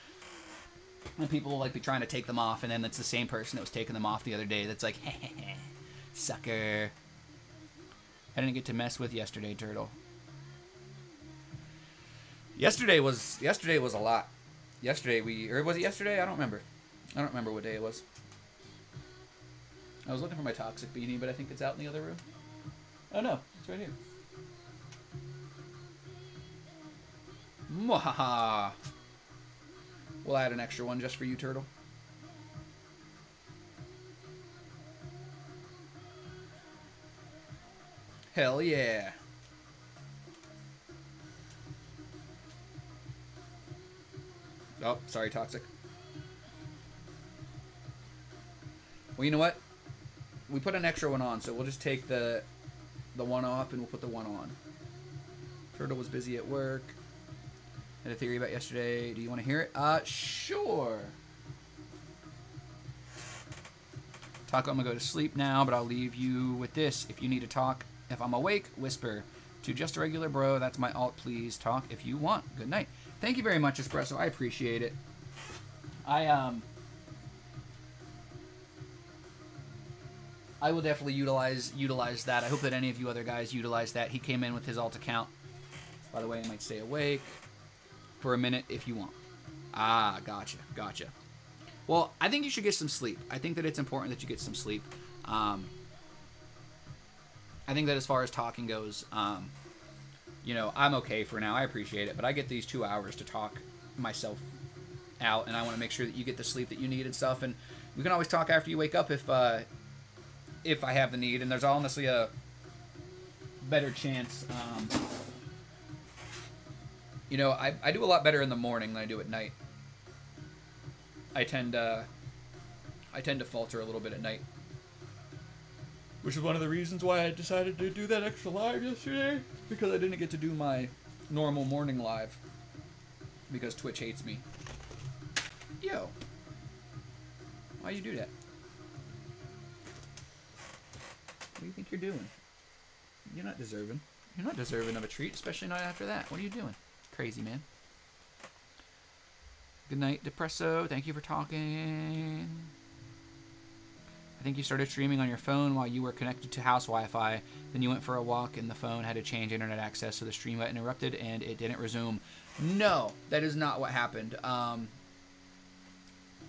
And people will like be trying to take them off, and then it's the same person that was taking them off the other day that's like, "Heh, sucker. I didn't get to mess with yesterday, Turtle." Yesterday was a lot. Or was it yesterday? I don't remember. I don't remember what day it was. I was looking for my toxic beanie, but I think it's out in the other room. Oh no, it's right here. Mwahaha. We'll add an extra one just for you, Turtle. Hell yeah. Oh, sorry, Toxic. Well, you know what? We put an extra one on, so we'll just take the one off and we'll put the one on. Turtle was busy at work. Had a theory about yesterday. Do you want to hear it? Sure. Taco, I'm going to go to sleep now, but I'll leave you with this. If you need to talk, if I'm awake, whisper to just a regular bro. That's my alt. Please talk if you want. Good night. Thank you very much, Espresso. I appreciate it. I will definitely utilize that. I hope that any of you other guys utilize that. He came in with his alt account. By the way, I might stay awake for a minute if you want. Ah, gotcha. Well, I think you should get some sleep. I think that it's important that you get some sleep. I think that as far as talking goes, you know, I'm okay for now. I appreciate it, but I get these 2 hours to talk myself out, and I want to make sure that you get the sleep that you need and stuff. And we can always talk after you wake up if I have the need. And there's honestly a better chance. You know, I do a lot better in the morning than I do at night. I tend to falter a little bit at night, which is one of the reasons why I decided to do that extra live yesterday, because I didn't get to do my normal morning live because Twitch hates me. Yo, why you do that? What do you think you're doing? You're not deserving. You're not deserving of a treat, especially not after that. What are you doing? Crazy man. Good night, Depresso. Thank you for talking. I think you started streaming on your phone while you were connected to house Wi-Fi. Then you went for a walk and the phone had to change internet access, so the stream got interrupted and it didn't resume. No, that is not what happened.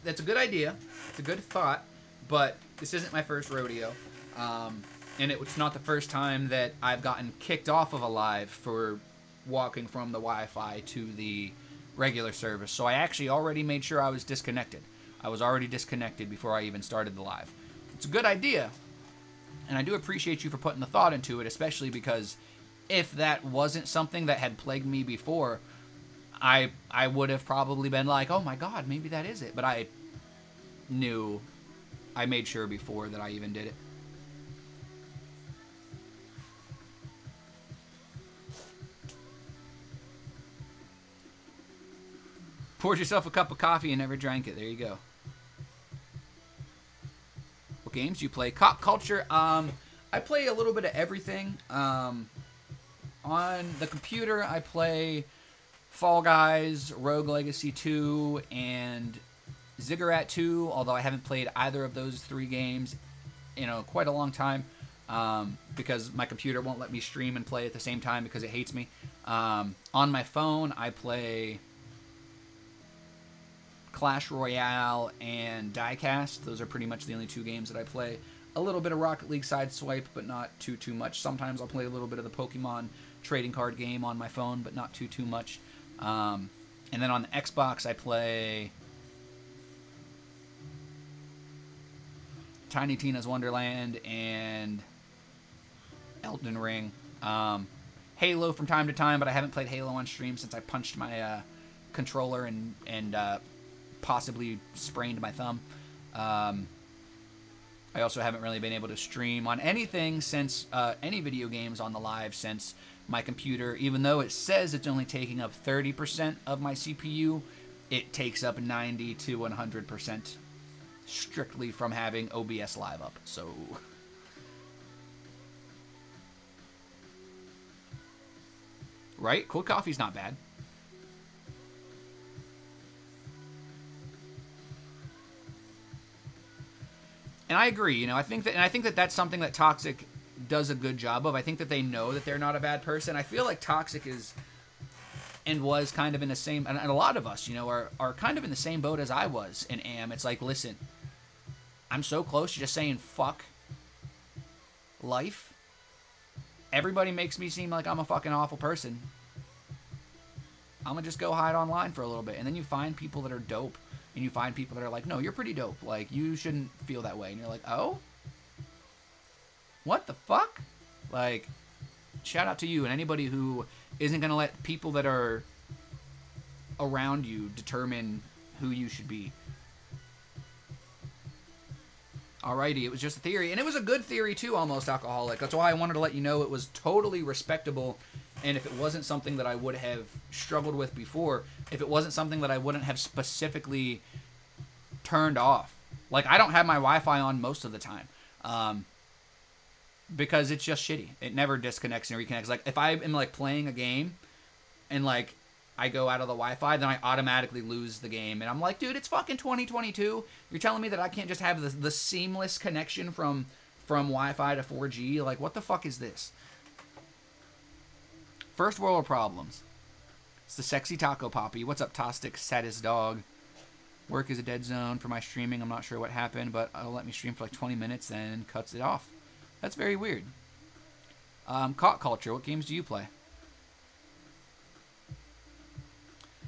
That's a good idea. It's a good thought, but this isn't my first rodeo. And it's not the first time that I've gotten kicked off of a live for walking from the Wi-Fi to the regular service. So I actually already made sure I was disconnected. I was already disconnected before I even started the live. It's a good idea, and I do appreciate you for putting the thought into it, especially because if that wasn't something that had plagued me before, I would have probably been like, oh my god, maybe that is it. But I made sure before that I even did it. Poured yourself a cup of coffee and never drank it. There you go. What games do you play? Cop Culture. I play a little bit of everything. On the computer, I play Fall Guys, Rogue Legacy 2, and Ziggurat 2, although I haven't played either of those 3 games in quite a long time, because my computer won't let me stream and play at the same time because it hates me. On my phone, I play Clash Royale and Diecast. Those are pretty much the only 2 games that I play. A little bit of Rocket League Sideswipe, but not too much. Sometimes I'll play a little bit of the Pokemon trading card game on my phone, but not too much. And then on the Xbox, I play Tiny Tina's Wonderland and Elden Ring. Halo from time to time, but I haven't played Halo on stream since I punched my controller and possibly sprained my thumb. I also haven't really been able to stream on anything since any video games on the live since my computer, even though it says it's only taking up 30% of my CPU, it takes up 90 to 100% strictly from having OBS Live up. So right? Cold coffee's not bad. And I agree, I think that that's something that Toxic does a good job of. I think that they know that they're not a bad person. I feel like Toxic is and was kind of in the same, and a lot of us, are kind of in the same boat as I was and am. It's like, listen, I'm so close to just saying fuck life. Everybody makes me seem like I'm a fucking awful person. I'm gonna just go hide online for a little bit, and then you find people that are dope. And you find people that are like, no, you're pretty dope. Like, you shouldn't feel that way. And you're like, oh? What the fuck? Like, shout out to you and anybody who isn't going to let people that are around you determine who you should be. Alrighty, it was just a theory. And it was a good theory, too, Almost Alcoholic. That's why I wanted to let you know it was totally respectable. And if it wasn't something that I would have struggled with before, if it wasn't something that I wouldn't have specifically turned off. Like, I don't have my Wi-Fi on most of the time. Because it's just shitty. It never disconnects and reconnects. Like, if I am, like, playing a game and, like, I go out of the Wi-Fi, then I automatically lose the game. And I'm like, dude, it's fucking 2022. You're telling me that I can't just have the seamless connection from Wi-Fi to 4G? Like, what the fuck is this? First world problems. It's the sexy taco poppy. What's up, Tostic Saddest Dog? Work is a dead zone for my streaming. I'm not sure what happened, but it'll let me stream for like 20 minutes, then cuts it off. That's very weird. Caught Culture. What games do you play?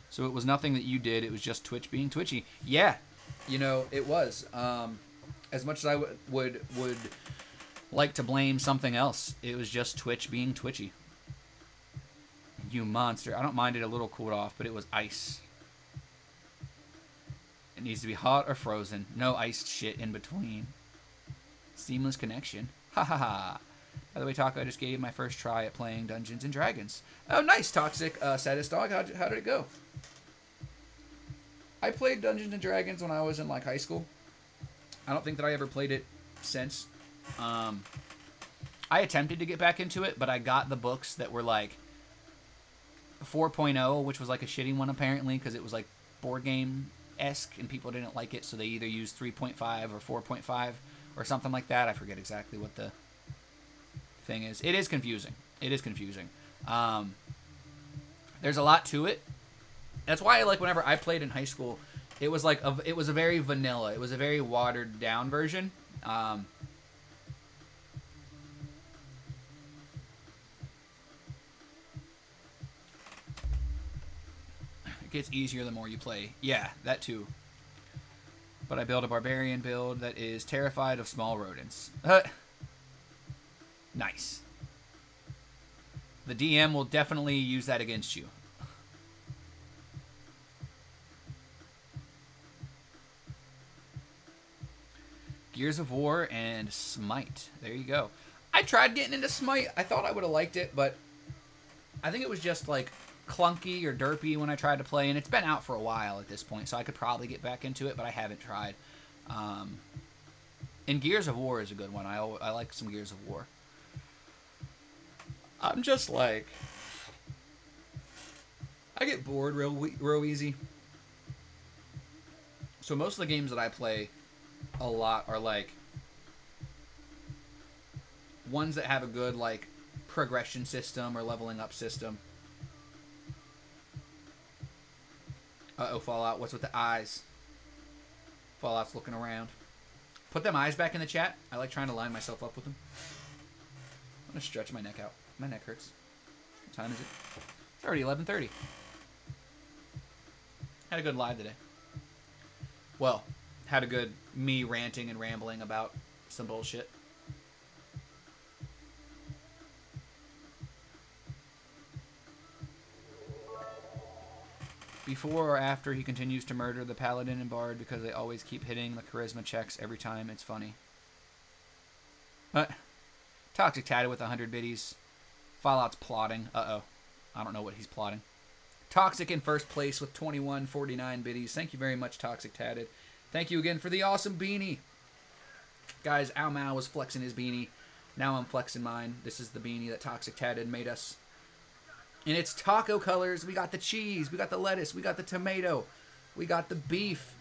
So it was nothing that you did. It was just Twitch being twitchy. Yeah, you know, it was. As much as I would like to blame something else, it was just Twitch being twitchy. You monster. I don't mind it a little cooled off, but it was ice. It needs to be hot or frozen. No iced shit in between. Seamless connection. Ha ha ha. By the way, Taco, I just gave my first try at playing Dungeons & Dragons. Oh, nice, Toxic Saddest Dog. How did it go? I played Dungeons & Dragons when I was in, like, high school. I don't think that I ever played it since. I attempted to get back into it, but I got the books that were, like, 4.0, which was, like, a shitty one, apparently, because it was, like, board game-esque, and people didn't like it, so they either used 3.5 or 4.5 or something like that. I forget exactly what the thing is. It is confusing. It is confusing. There's a lot to it. That's why, like, whenever I played in high school, it was like it was a very vanilla. It was a very watered down version. It gets easier the more you play. Yeah, that too. But I build a barbarian build that is terrified of small rodents. Nice. The DM will definitely use that against you. Gears of War and Smite. There you go. I tried getting into Smite. I thought I would have liked it, but I think it was just like clunky or derpy when I tried to play, and it's been out for a while at this point, so I could probably get back into it, but I haven't tried. And Gears of War is a good one. I like some Gears of War. I'm just like, I get bored real easy. So most of the games that I play a lot are like ones that have a good like progression system or leveling up system. Uh-oh, Fallout. What's with the eyes? Fallout's looking around. Put them eyes back in the chat. I like trying to line myself up with them. I'm going to stretch my neck out. My neck hurts. What time is it? It's already 11:30. Had a good live today. Well, had a good me ranting and rambling about some bullshit. Before or after he continues to murder the paladin and bard because they always keep hitting the charisma checks every time. It's funny. Toxic Tatted with 100 biddies. Fallout's plotting. Uh-oh. I don't know what he's plotting. Toxic in first place with 2149 biddies. Thank you very much, Toxic Tatted. Thank you again for the awesome beanie. Guys, Ow Mao was flexing his beanie. Now I'm flexing mine. This is the beanie that Toxic Tatted made us. And it's taco colors. We got the cheese. We got the lettuce. We got the tomato. We got the beef.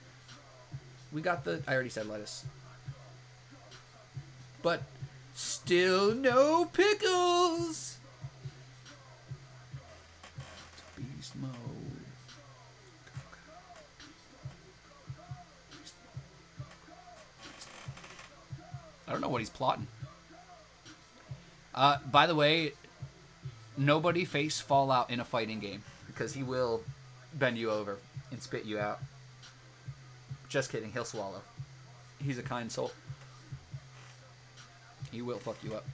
We got the... I already said lettuce. But still no pickles. Beast mode. I don't know what he's plotting. By the way... Nobody face Fallout in a fighting game, because he will bend you over and spit you out. Just kidding, he'll swallow. He's a kind soul. He will fuck you up.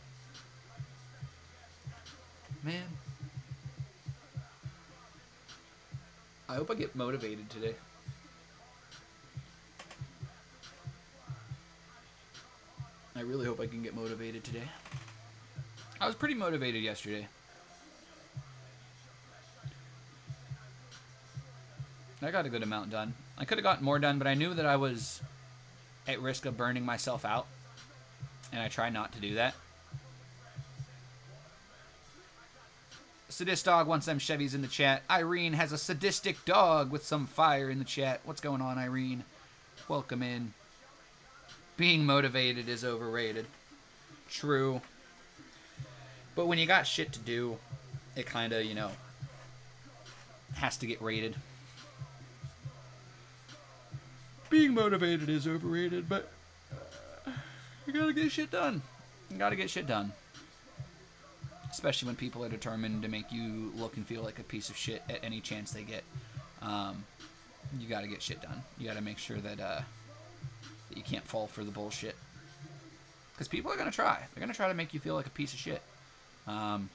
Man. I hope I get motivated today. I really hope I can get motivated today. I was pretty motivated yesterday. I got a good amount done. I could have gotten more done, but I knew that I was at risk of burning myself out. And I try not to do that. Sadist Dog wants them Chevys in the chat. Irene has a sadistic dog with some fire in the chat. What's going on, Irene? Welcome in. Being motivated is overrated. True. But when you got shit to do, it kind of, you know, has to get rated. Being motivated is overrated, but you gotta get shit done. You gotta get shit done. Especially when people are determined to make you look and feel like a piece of shit at any chance they get. You gotta get shit done. You gotta make sure that, that you can't fall for the bullshit. Because people are gonna try. They're gonna try to make you feel like a piece of shit. And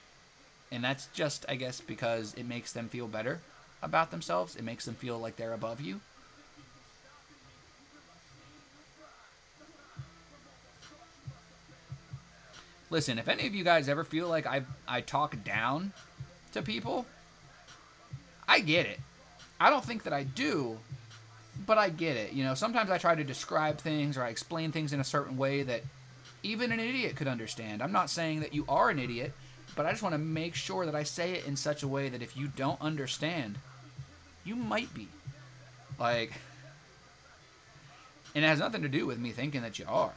that's just, I guess, because it makes them feel better about themselves. It makes them feel like they're above you. Listen, if any of you guys ever feel like I talk down to people, I get it. I don't think that I do, but I get it. You know, sometimes I try to describe things or I explain things in a certain way that even an idiot could understand. I'm not saying that you are an idiot, but I just want to make sure that I say it in such a way that if you don't understand, you might be. Like, and it has nothing to do with me thinking that you are.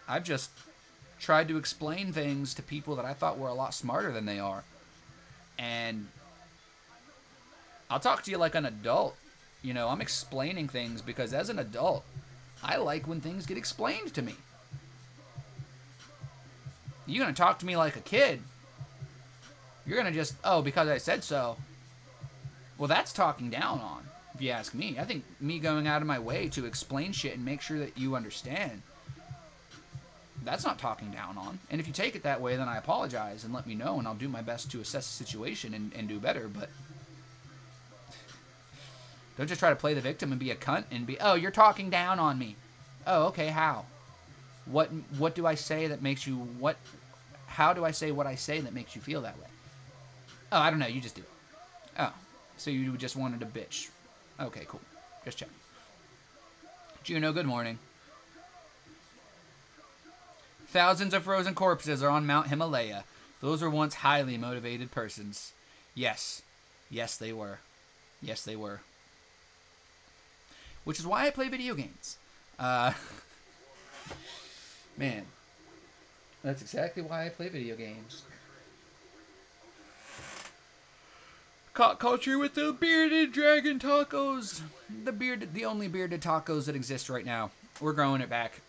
I've just tried to explain things to people that I thought were a lot smarter than they are. And I'll talk to you like an adult. You know, I'm explaining things because as an adult, I like when things get explained to me. You're going to talk to me like a kid. You're going to just, oh, because I said so. Well, that's talking down on, if you ask me. I think me going out of my way to explain shit and make sure that you understand, that's not talking down on. And if you take it that way, then I apologize and let me know, and I'll do my best to assess the situation and do better. But don't just try to play the victim and be a cunt and be, oh, you're talking down on me. Oh, okay, how? What do I say that makes you, how do I say what I say that makes you feel that way? Oh, I don't know, you just do it. Oh, so you just wanted to bitch. Okay, cool. Just check. Juno, good morning. Thousands of frozen corpses are on Mount Himalaya. Those were once highly motivated persons. Yes. Yes, they were. Yes, they were. Which is why I play video games. Man. That's exactly why I play video games. Cock culture with the bearded dragon tacos. The only bearded tacos that exist right now. We're growing it back.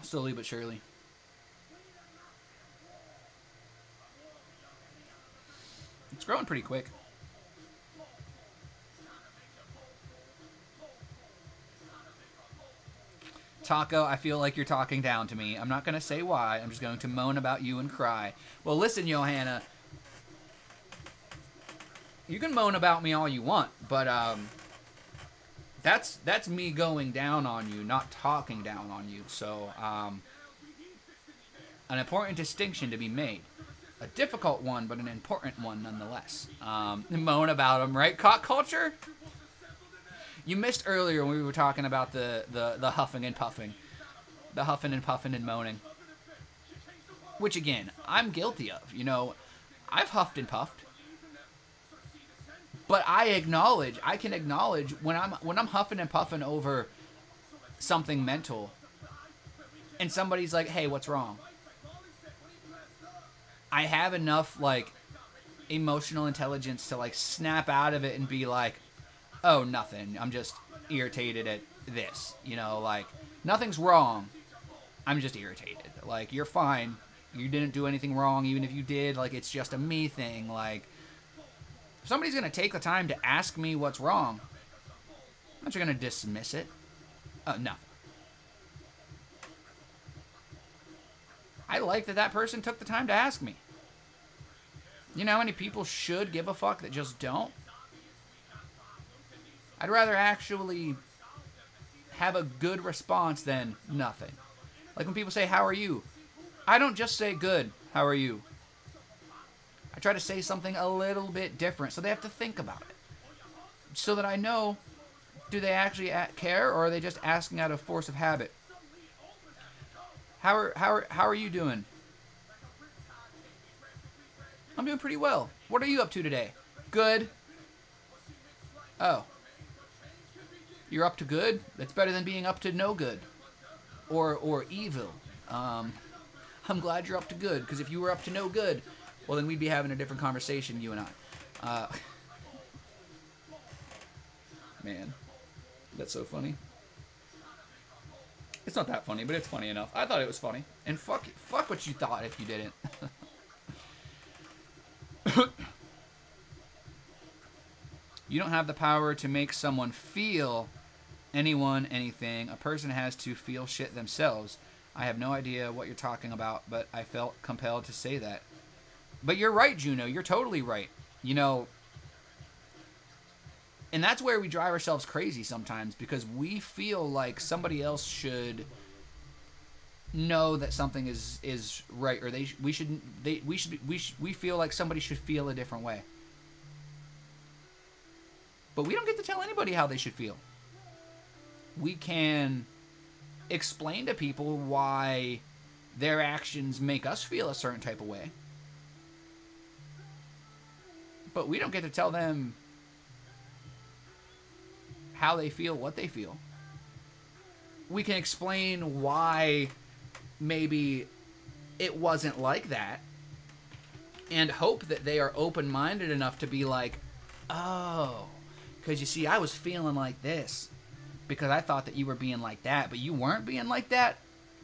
Slowly but surely. It's growing pretty quick. Taco, I feel like you're talking down to me. I'm not going to say why. I'm just going to moan about you and cry. Well, listen, Johanna. You can moan about me all you want, but that's me going down on you, not talking down on you. So, an important distinction to be made. A difficult one, but an important one nonetheless. Moan about them, right? Cock culture? You missed earlier when we were talking about the huffing and puffing. The huffing and puffing and moaning. Which, again, I'm guilty of. You know, I've huffed and puffed. But I can acknowledge when I'm huffing and puffing over something mental. And somebody's like, hey, what's wrong? I have enough, like, emotional intelligence to, like, snap out of it and be like, oh, nothing. I'm just irritated at this. You know, like, nothing's wrong. I'm just irritated. Like, you're fine. You didn't do anything wrong. Even if you did, like, it's just a me thing. Like, if somebody's going to take the time to ask me what's wrong, I'm not just going to dismiss it. No. I like that person took the time to ask me. You know how many people should give a fuck that just don't? I'd rather actually have a good response than nothing. Like when people say, how are you? I don't just say good, how are you? I try to say something a little bit different so they have to think about it. So that I know, do they actually care or are they just asking out of force of habit? How are you doing? I'm doing pretty well. What are you up to today? Good. Oh. You're up to good? That's better than being up to no good. Or evil. I'm glad you're up to good, because if you were up to no good, well, then we'd be having a different conversation, you and I. Man. That's so funny. It's not that funny, but it's funny enough. I thought it was funny. And fuck what you thought if you didn't. You don't have the power to make someone feel anyone, anything. A person has to feel shit themselves. I have no idea what you're talking about, but I felt compelled to say that. But you're right, Juno. You're totally right. You know, and that's where we drive ourselves crazy sometimes, because we feel like somebody else should know that something is right, or we feel like somebody should feel a different way. But we don't get to tell anybody how they should feel. We can explain to people why their actions make us feel a certain type of way. But we don't get to tell them how they feel, what they feel. We can explain why maybe it wasn't like that, and hope that they are open-minded enough to be like, oh, because you see, I was feeling like this because I thought that you were being like that, but you weren't being like that.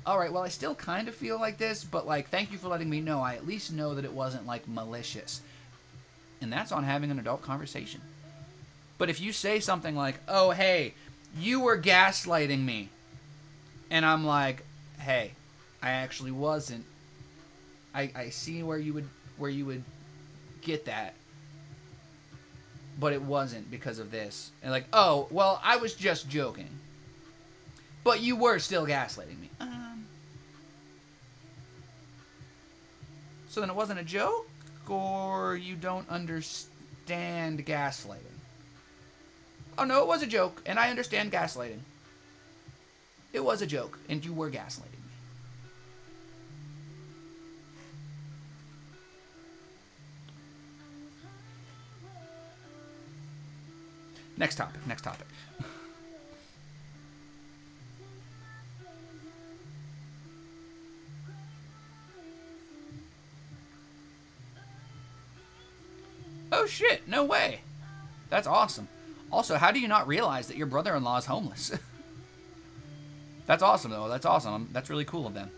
All right, well, I still kind of feel like this, but like, thank you for letting me know. I at least know that it wasn't like malicious. And that's on having an adult conversation. But if you say something like, oh, hey, you were gaslighting me, and I'm like, hey, I actually wasn't. I see where you would get that, but it wasn't because of this. And like, oh, well, I was just joking, but you were still gaslighting me. So then it wasn't a joke, or you don't understand gaslighting? Oh, no, it was a joke, and I understand gaslighting. It was a joke, and you were gaslighting me. Next topic. Oh, shit, no way. That's awesome. Also, how do you not realize that your brother-in-law is homeless? That's awesome, though. That's awesome. That's really cool of them.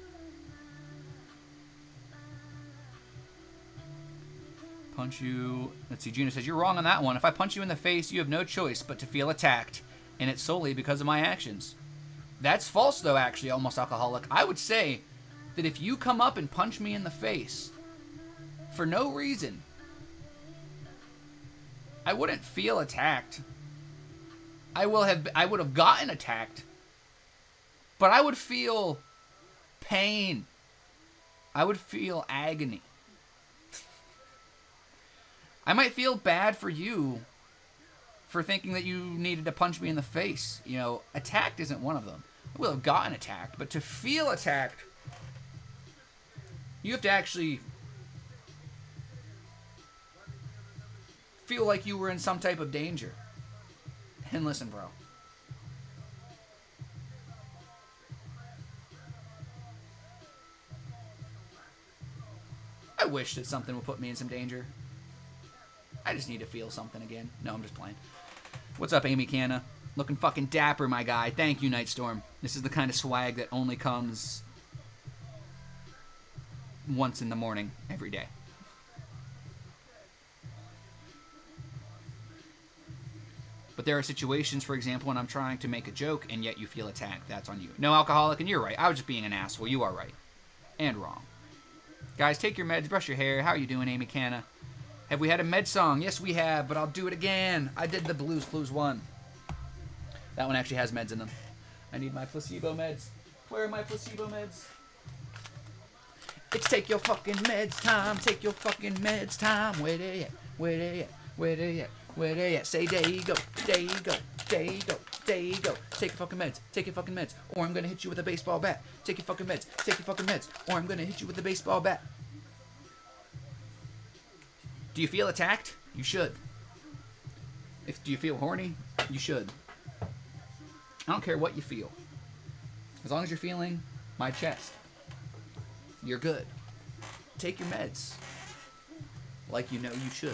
Punch you. Let's see. Gina says, you're wrong on that one. If I punch you in the face, you have no choice but to feel attacked. And it's solely because of my actions. That's false, though, actually, Almost Alcoholic. I would say that if you come up and punch me in the face for no reason, I wouldn't feel attacked. I would have gotten attacked, but I would feel pain. I would feel agony. I might feel bad for you for thinking that you needed to punch me in the face. You know, attacked isn't one of them. I will have gotten attacked, but to feel attacked, you have to actually feel like you were in some type of danger. And listen, bro. I wish that something would put me in some danger. I just need to feel something again. No, I'm just playing. What's up, Amy Canna? Looking fucking dapper, my guy. Thank you, Nightstorm. This is the kind of swag that only comes once in the morning every day. But there are situations, for example, when I'm trying to make a joke and yet you feel attacked. That's on you. No, Alcoholic, and you're right. I was just being an asshole. You are right. And wrong. Guys, take your meds, brush your hair. How are you doing, Amy Canna? Have we had a med song? Yes, we have, but I'll do it again. I did the Blues Clues one. That one actually has meds in them. I need my placebo meds. Where are my placebo meds? It's take your fucking meds time. Take your fucking meds time. Where they at? Where they at? Where they at? Where they at? Say, there you go. There you go. There you go. There you go. Take your fucking meds. Take your fucking meds. Or I'm gonna hit you with a baseball bat. Take your fucking meds. Take your fucking meds. Or I'm gonna hit you with a baseball bat. Do you feel attacked? You should. Do you feel horny? You should. I don't care what you feel. As long as you're feeling my chest, you're good. Take your meds like you know you should.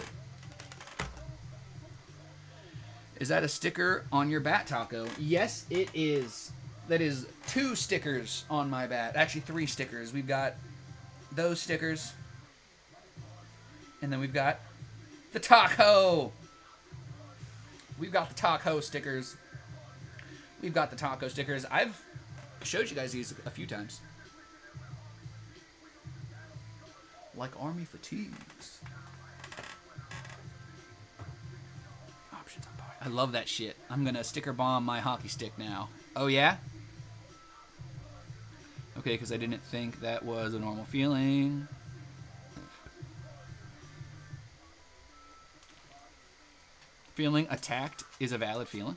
Is that a sticker on your bat, Taco? Yes, it is. That is 2 stickers on my bat. Actually, 3 stickers. We've got those stickers. And then we've got the taco. We've got the taco stickers. We've got the taco stickers. I've showed you guys these a few times. Like army fatigues. Options on bar. I love that shit. I'm gonna sticker bomb my hockey stick now. Oh yeah? Okay, because I didn't think that was a normal feeling. Feeling attacked is a valid feeling.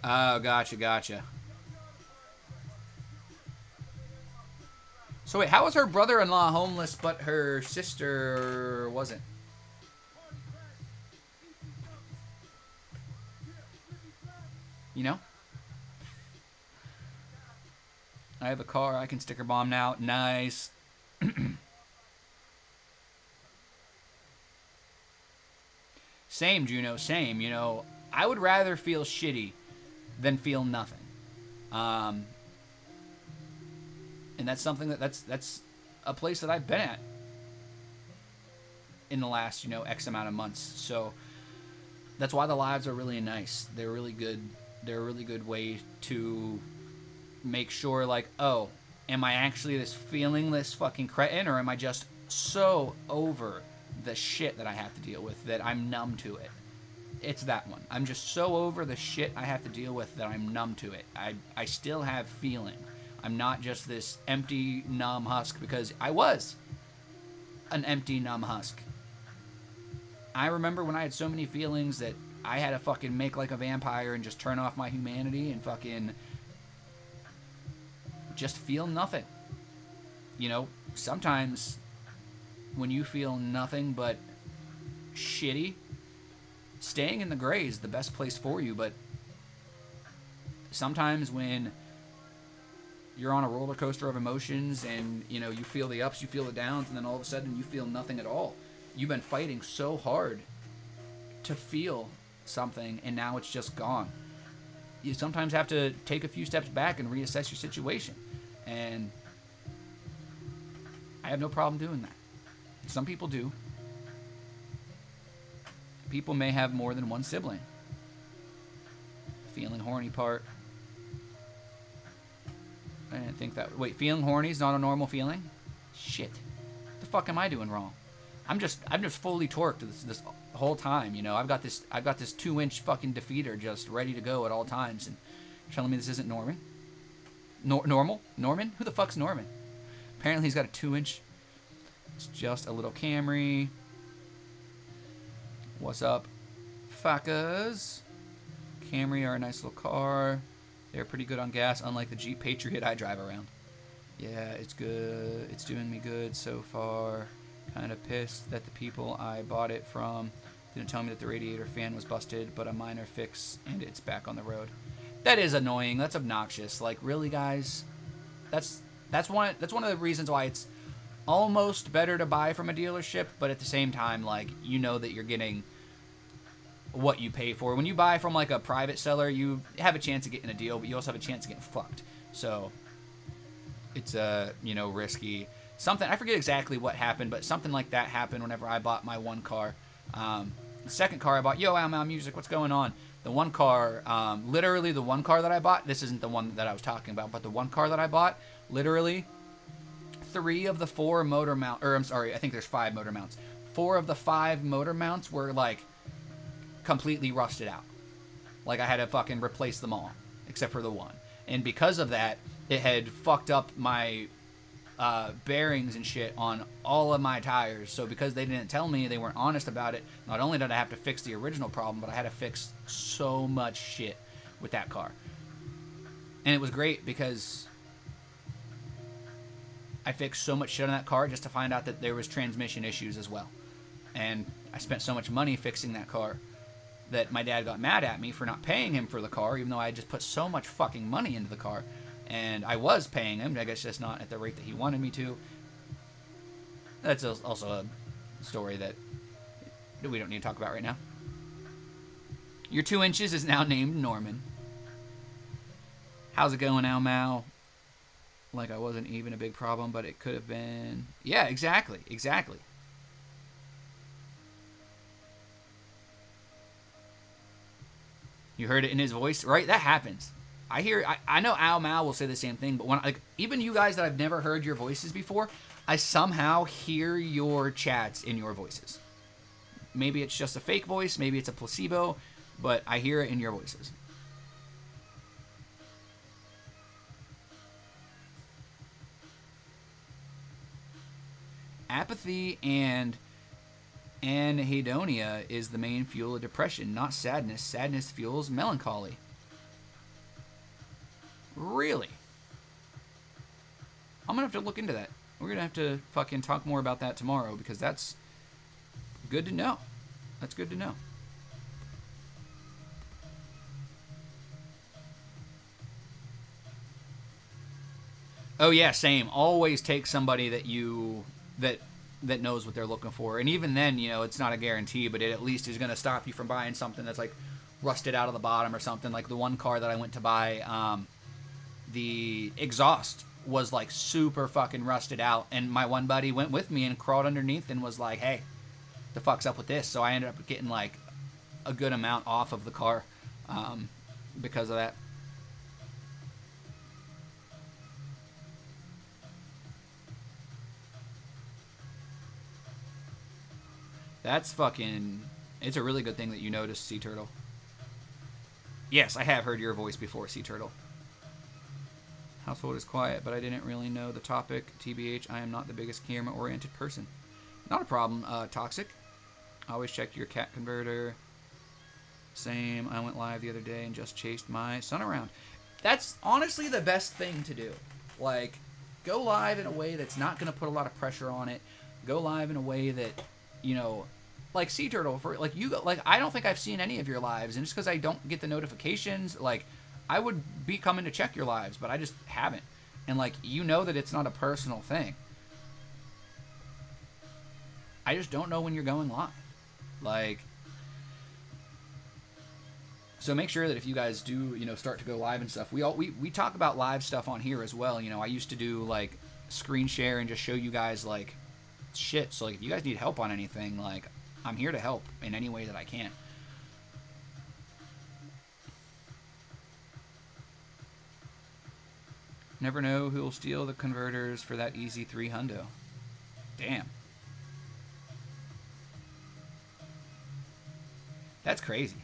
Oh, gotcha. So wait, how was her brother-in-law homeless but her sister wasn't? You know? I have a car, I can sticker bomb now. Nice. Same, Juno, same. You know, I would rather feel shitty than feel nothing. And that's something that's a place that I've been at in the last, you know, X amount of months. So that's why the lives are really nice. They're really good. They're a really good way to make sure, like, oh, am I actually feeling this fucking cretin, or am I just so over the shit that I have to deal with that I'm numb to it? It's that one. I'm just so over the shit I have to deal with that I'm numb to it. I still have feeling. I'm not just this empty, numb husk, because I was an empty, numb husk. I remember when I had so many feelings that I had to fucking make like a vampire and just turn off my humanity and fucking just feel nothing. You know, sometimes when you feel nothing but shitty, staying in the gray is the best place for you. But sometimes when you're on a roller coaster of emotions and, you know, you feel the ups, you feel the downs, and then all of a sudden you feel nothing at all. You've been fighting so hard to feel something, and now it's just gone. You sometimes have to take a few steps back and reassess your situation. And I have no problem doing that. Some people do. People may have more than one sibling. Feeling horny part. I didn't think that. Wait, feeling horny is not a normal feeling? Shit. What the fuck am I doing wrong? I'm just fully torqued this whole time, you know. I've got this 2-inch fucking defeater just ready to go at all times, and you're telling me this isn't Norman? Normal? Norman? Who the fuck's Norman? Apparently he's got a 2-inch. It's just a little Camry. What's up, fuckers? Camry are a nice little car. They're pretty good on gas, unlike the Jeep Patriot I drive around. Yeah, it's good. It's doing me good so far. Kind of pissed that the people I bought it from didn't tell me that the radiator fan was busted, but a minor fix and it's back on the road. That is annoying. That's obnoxious. Like, really, guys? That's one of the reasons why it's almost better to buy from a dealership, but at the same time, like, you know that you're getting what you pay for. When you buy from like a private seller, you have a chance of getting a deal, but you also have a chance of getting fucked. So it's you know, risky. Something, I forget exactly what happened, but something like that happened whenever I bought my one car. The second car I bought, yo, Al Music, what's going on? The one car, literally the one car that I bought, this isn't the one that I was talking about, but the one car that I bought, literally 3 of the 4 motor mount, or I'm sorry, I think there's 5 motor mounts. 4 of the 5 motor mounts were like completely rusted out. Like, I had to fucking replace them all, except for the one. And because of that, it had fucked up my bearings and shit on all of my tires. So because they didn't tell me, they weren't honest about it, not only did I have to fix the original problem, but I had to fix so much shit with that car. And it was great because I fixed so much shit on that car just to find out that there was transmission issues as well. And I spent so much money fixing that car that my dad got mad at me for not paying him for the car, even though I just put so much fucking money into the car. And I was paying him, I guess just not at the rate that he wanted me to. That's also a story that we don't need to talk about right now. Your 2 inches is now named Norman. How's it going, Al Mal? Like I wasn't even a big problem, but it could have been. Yeah, exactly. Exactly. You heard it in his voice, right? That happens. I know Al Mal will say the same thing, but when like even you guys that I've never heard your voices before, I somehow hear your chats in your voices. Maybe it's just a fake voice, maybe it's a placebo, but I hear it in your voices. Apathy and anhedonia is the main fuel of depression, not sadness. Sadness fuels melancholy. Really? I'm gonna have to look into that. We're gonna have to fucking talk more about that tomorrow because that's good to know. That's good to know. Oh yeah, same. Always take somebody that that knows what they're looking for. And even then, you know, it's not a guarantee, but it at least is going to stop you from buying something that's like rusted out of the bottom or something. Like the one car that I went to buy, the exhaust was like super fucking rusted out. And my one buddy went with me and crawled underneath and was like, hey, the fuck's up with this? So I ended up getting like a good amount off of the car because of that. That's fucking... It's a really good thing that you noticed, Sea Turtle. Yes, I have heard your voice before, Sea Turtle. Household is quiet, but I didn't really know the topic. TBH, I am not the biggest camera-oriented person. Not a problem, Toxic. Always check your cat converter. Same, I went live the other day and just chased my son around. That's honestly the best thing to do. Like, go live in a way that's not going to put a lot of pressure on it. Go live in a way that, you know... Like Sea Turtle, for like you go, like I don't think I've seen any of your lives, and just because I don't get the notifications, like I would be coming to check your lives, but I just haven't. And like you know that it's not a personal thing. I just don't know when you're going live, like. So make sure that if you guys do, you know, start to go live and stuff, we talk about live stuff on here as well. You know, I used to do like screen share and just show you guys like shit. So like if you guys need help on anything, like. I'm here to help in any way that I can. Never know who will steal the converters for that easy 3 hundo. Damn. That's crazy.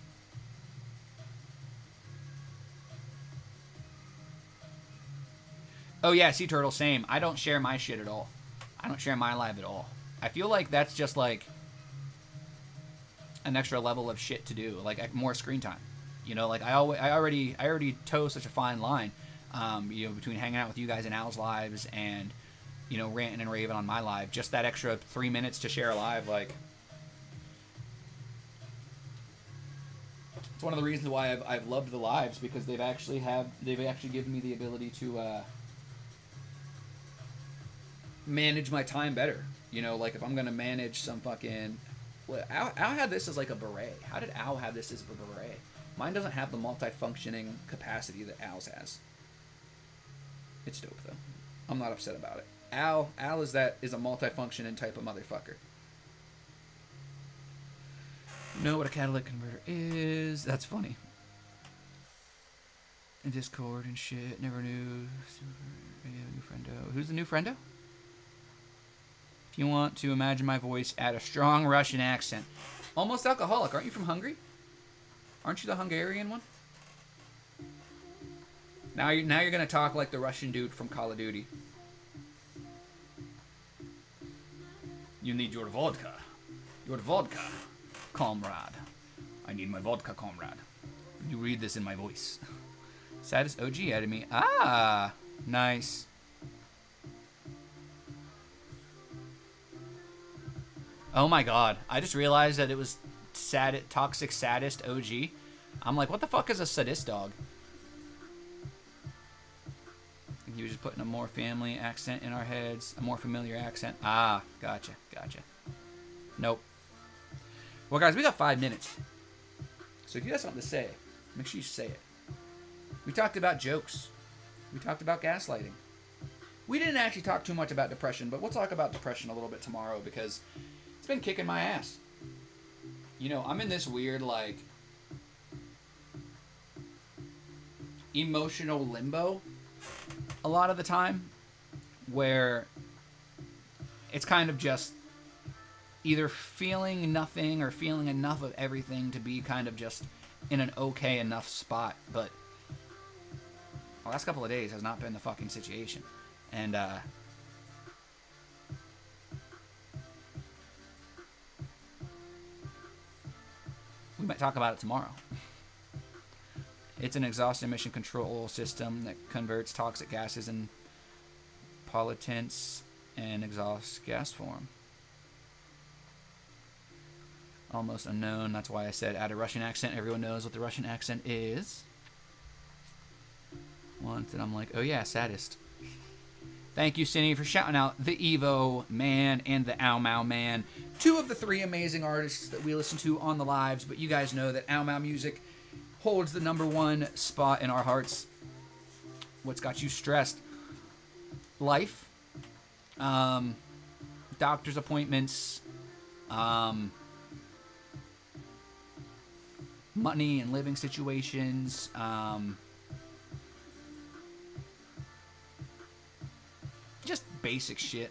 Oh yeah, Sea Turtle, same. I don't share my shit at all. I don't share my live at all. I feel like that's just like an extra level of shit to do, like more screen time. You know, like I already toe such a fine line, you know, between hanging out with you guys in Al's lives and, you know, ranting and raving on my live. Just that extra 3 minutes to share a live, like, it's one of the reasons why I've loved the lives, because they've actually given me the ability to manage my time better. You know, like if I'm gonna manage some fucking. Al had this as like a beret. How did Al have this as a beret? Mine doesn't have the multi-functioning capacity that Al's has. It's dope though. I'm not upset about it. Al is a multi-functioning type of motherfucker. You know what a catalytic converter is? That's funny. In Discord and shit. Never knew. New friendo. Who's the new friendo? If you want to imagine my voice, add a strong Russian accent. Almost alcoholic. Aren't you from Hungary? Aren't you the Hungarian one? Now you're gonna talk like the Russian dude from Call of Duty. You need your vodka. Your vodka, comrade. I need my vodka, comrade. You read this in my voice. Saddest OG added me. Ah, nice. Oh my god. I just realized that it was Toxic Sadist OG. I'm like, what the fuck is a sadist dog? And he was just putting a more family accent in our heads. A more familiar accent. Ah, gotcha. Nope. Well, guys, we got 5 minutes. So if you got something to say, make sure you say it. We talked about jokes. We talked about gaslighting. We didn't actually talk too much about depression, but we'll talk about depression a little bit tomorrow because it's been kicking my ass. You know, I'm in this weird, like, emotional limbo a lot of the time where it's kind of just either feeling nothing or feeling enough of everything to be kind of just in an okay enough spot. But the last couple of days has not been the fucking situation. And, we might talk about it tomorrow. It's an exhaust emission control system that converts toxic gases and pollutants and exhaust gas form. Almost unknown. That's why I said add a Russian accent. Everyone knows what the Russian accent is. Once, and I'm like, oh yeah, sadist. Thank you, Cindy, for shouting out the Evo Man and the Ow Mau Man. 2 of the 3 amazing artists that we listen to on the lives, but you guys know that Ow Mau Music holds the #1 spot in our hearts. What's got you stressed? Life. Doctor's appointments. Money and living situations. Just basic shit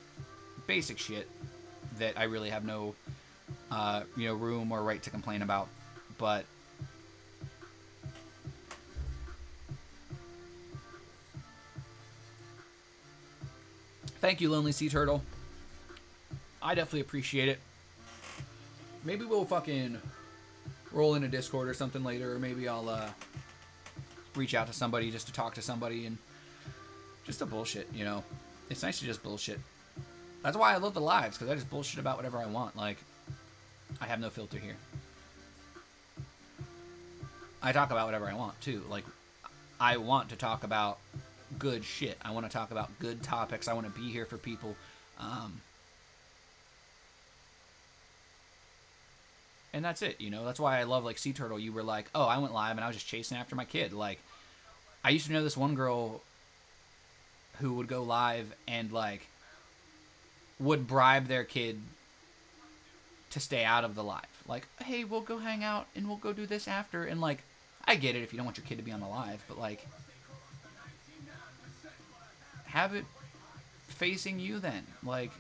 that I really have no, room or right to complain about. But thank you, Lonely Sea Turtle. I definitely appreciate it. Maybe we'll fucking roll in a Discord or something later, or maybe I'll reach out to somebody just to talk to somebody and just to bullshit, you know. It's nice to just bullshit. That's why I love the lives, because I just bullshit about whatever I want. Like, I have no filter here. I talk about whatever I want, too. Like, I want to talk about good shit. I want to talk about good topics. I want to be here for people. And that's it, you know. That's why I love, like, Sea Turtle. You were like, oh, I went live and I was just chasing after my kid. Like, I used to know this one girl who would go live and, like, would bribe their kid to stay out of the live. Like, hey, we'll go hang out and we'll go do this after. And, like, I get it if you don't want your kid to be on the live, but, like, have it facing you then. Like,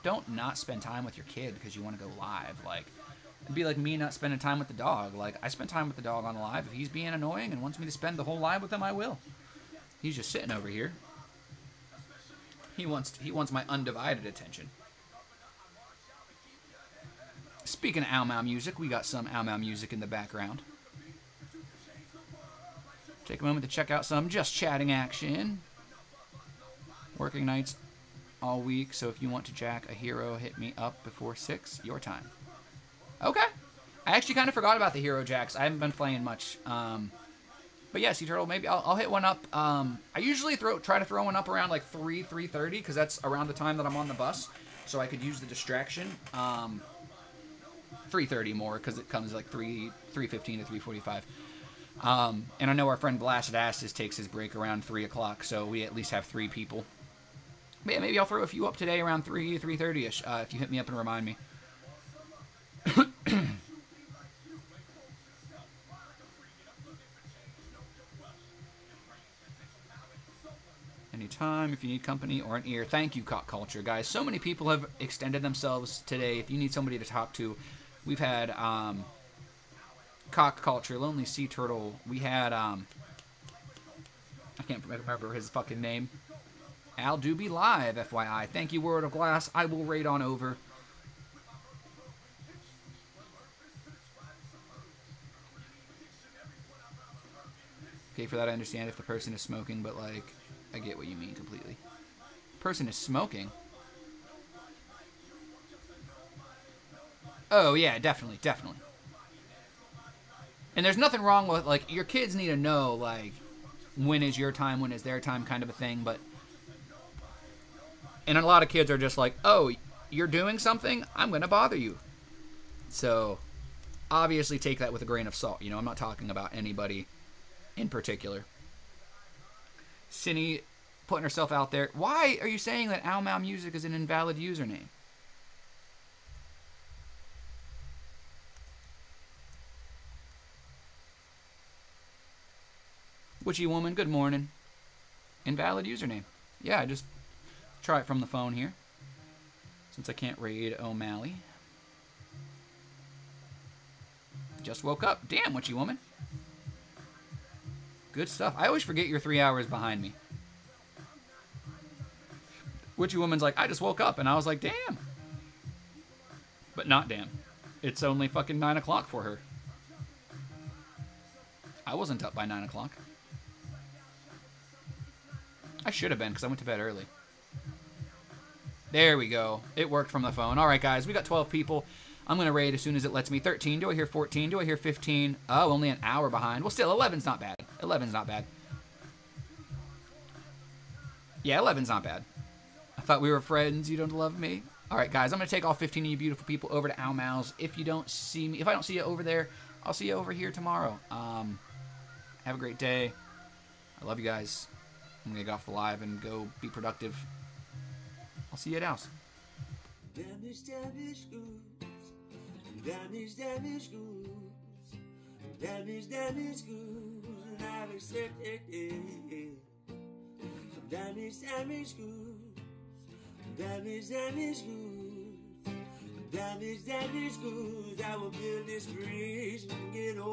don't not spend time with your kid because you want to go live. Like, it'd be like me not spending time with the dog. Like, I spend time with the dog on the live. If he's being annoying and wants me to spend the whole live with him, I will. He's just sitting over here. He wants my undivided attention. Speaking of Ow Mau music, we got some Ow Mau music in the background. Take a moment to check out some Just Chatting action. Working nights all week, so if you want to jack a hero, hit me up before 6, your time. Okay. I actually kind of forgot about the hero jacks. I haven't been playing much. But yeah, Sea Turtle, maybe I'll hit one up. I usually try to throw one up around like 3:30, because that's around the time that I'm on the bus, so I could use the distraction. 3:30 more, because it comes like 3:15 to 3:45. And I know our friend Blasted Asses takes his break around 3 o'clock, so we at least have 3 people. But yeah, maybe I'll throw a few up today around 3:30ish, if you hit me up and remind me. Anytime, if you need company or an ear. Thank you, Cock Culture, guys. So many people have extended themselves today. If you need somebody to talk to, we've had Cock Culture, Lonely Sea Turtle. We had I can't remember his fucking name. Al Doobie Live, FYI. Thank you, World of Glass. I will raid on over. Okay, for that I understand if the person is smoking, but, like, I get what you mean completely. Person is smoking. Oh, yeah, definitely, definitely. And there's nothing wrong with, like, your kids need to know, like, when is your time, when is their time kind of a thing, but... And a lot of kids are just like, oh, you're doing something? I'm going to bother you. So, obviously take that with a grain of salt. You know, I'm not talking about anybody in particular. Cindy putting herself out there. Why are you saying that Ow Mau Music is an invalid username? Witchy Woman, good morning. Invalid username. Yeah, I just try it from the phone here. Since I can't raid O'Malley. Just woke up. Damn, Witchy Woman. Good stuff. I always forget you're 3 hours behind me. Witchy Woman's like, I just woke up. And I was like, damn. But not damn. It's only fucking 9 o'clock for her. I wasn't up by 9 o'clock. I should have been because I went to bed early. There we go. It worked from the phone. All right, guys. We got 12 people. I'm going to raid as soon as it lets me. 13. Do I hear 14? Do I hear 15? Oh, only an hour behind. Well, still, 11's not bad. 11's not bad. Yeah, 11's not bad. I thought we were friends. You don't love me. All right, guys. I'm going to take all 15 of you beautiful people over to Ow Mau's. If you don't see me, if I don't see you over there, I'll see you over here tomorrow. Have a great day. I love you guys. I'm going to get off the live and go be productive. I'll see you at Ow's. Damage, damage goods. Damage, damage goods. Damage, damage goods. I've accepted it. Damage, damage goods. Damage, damage goods. Damage, damage goods. I will build this bridge and get over.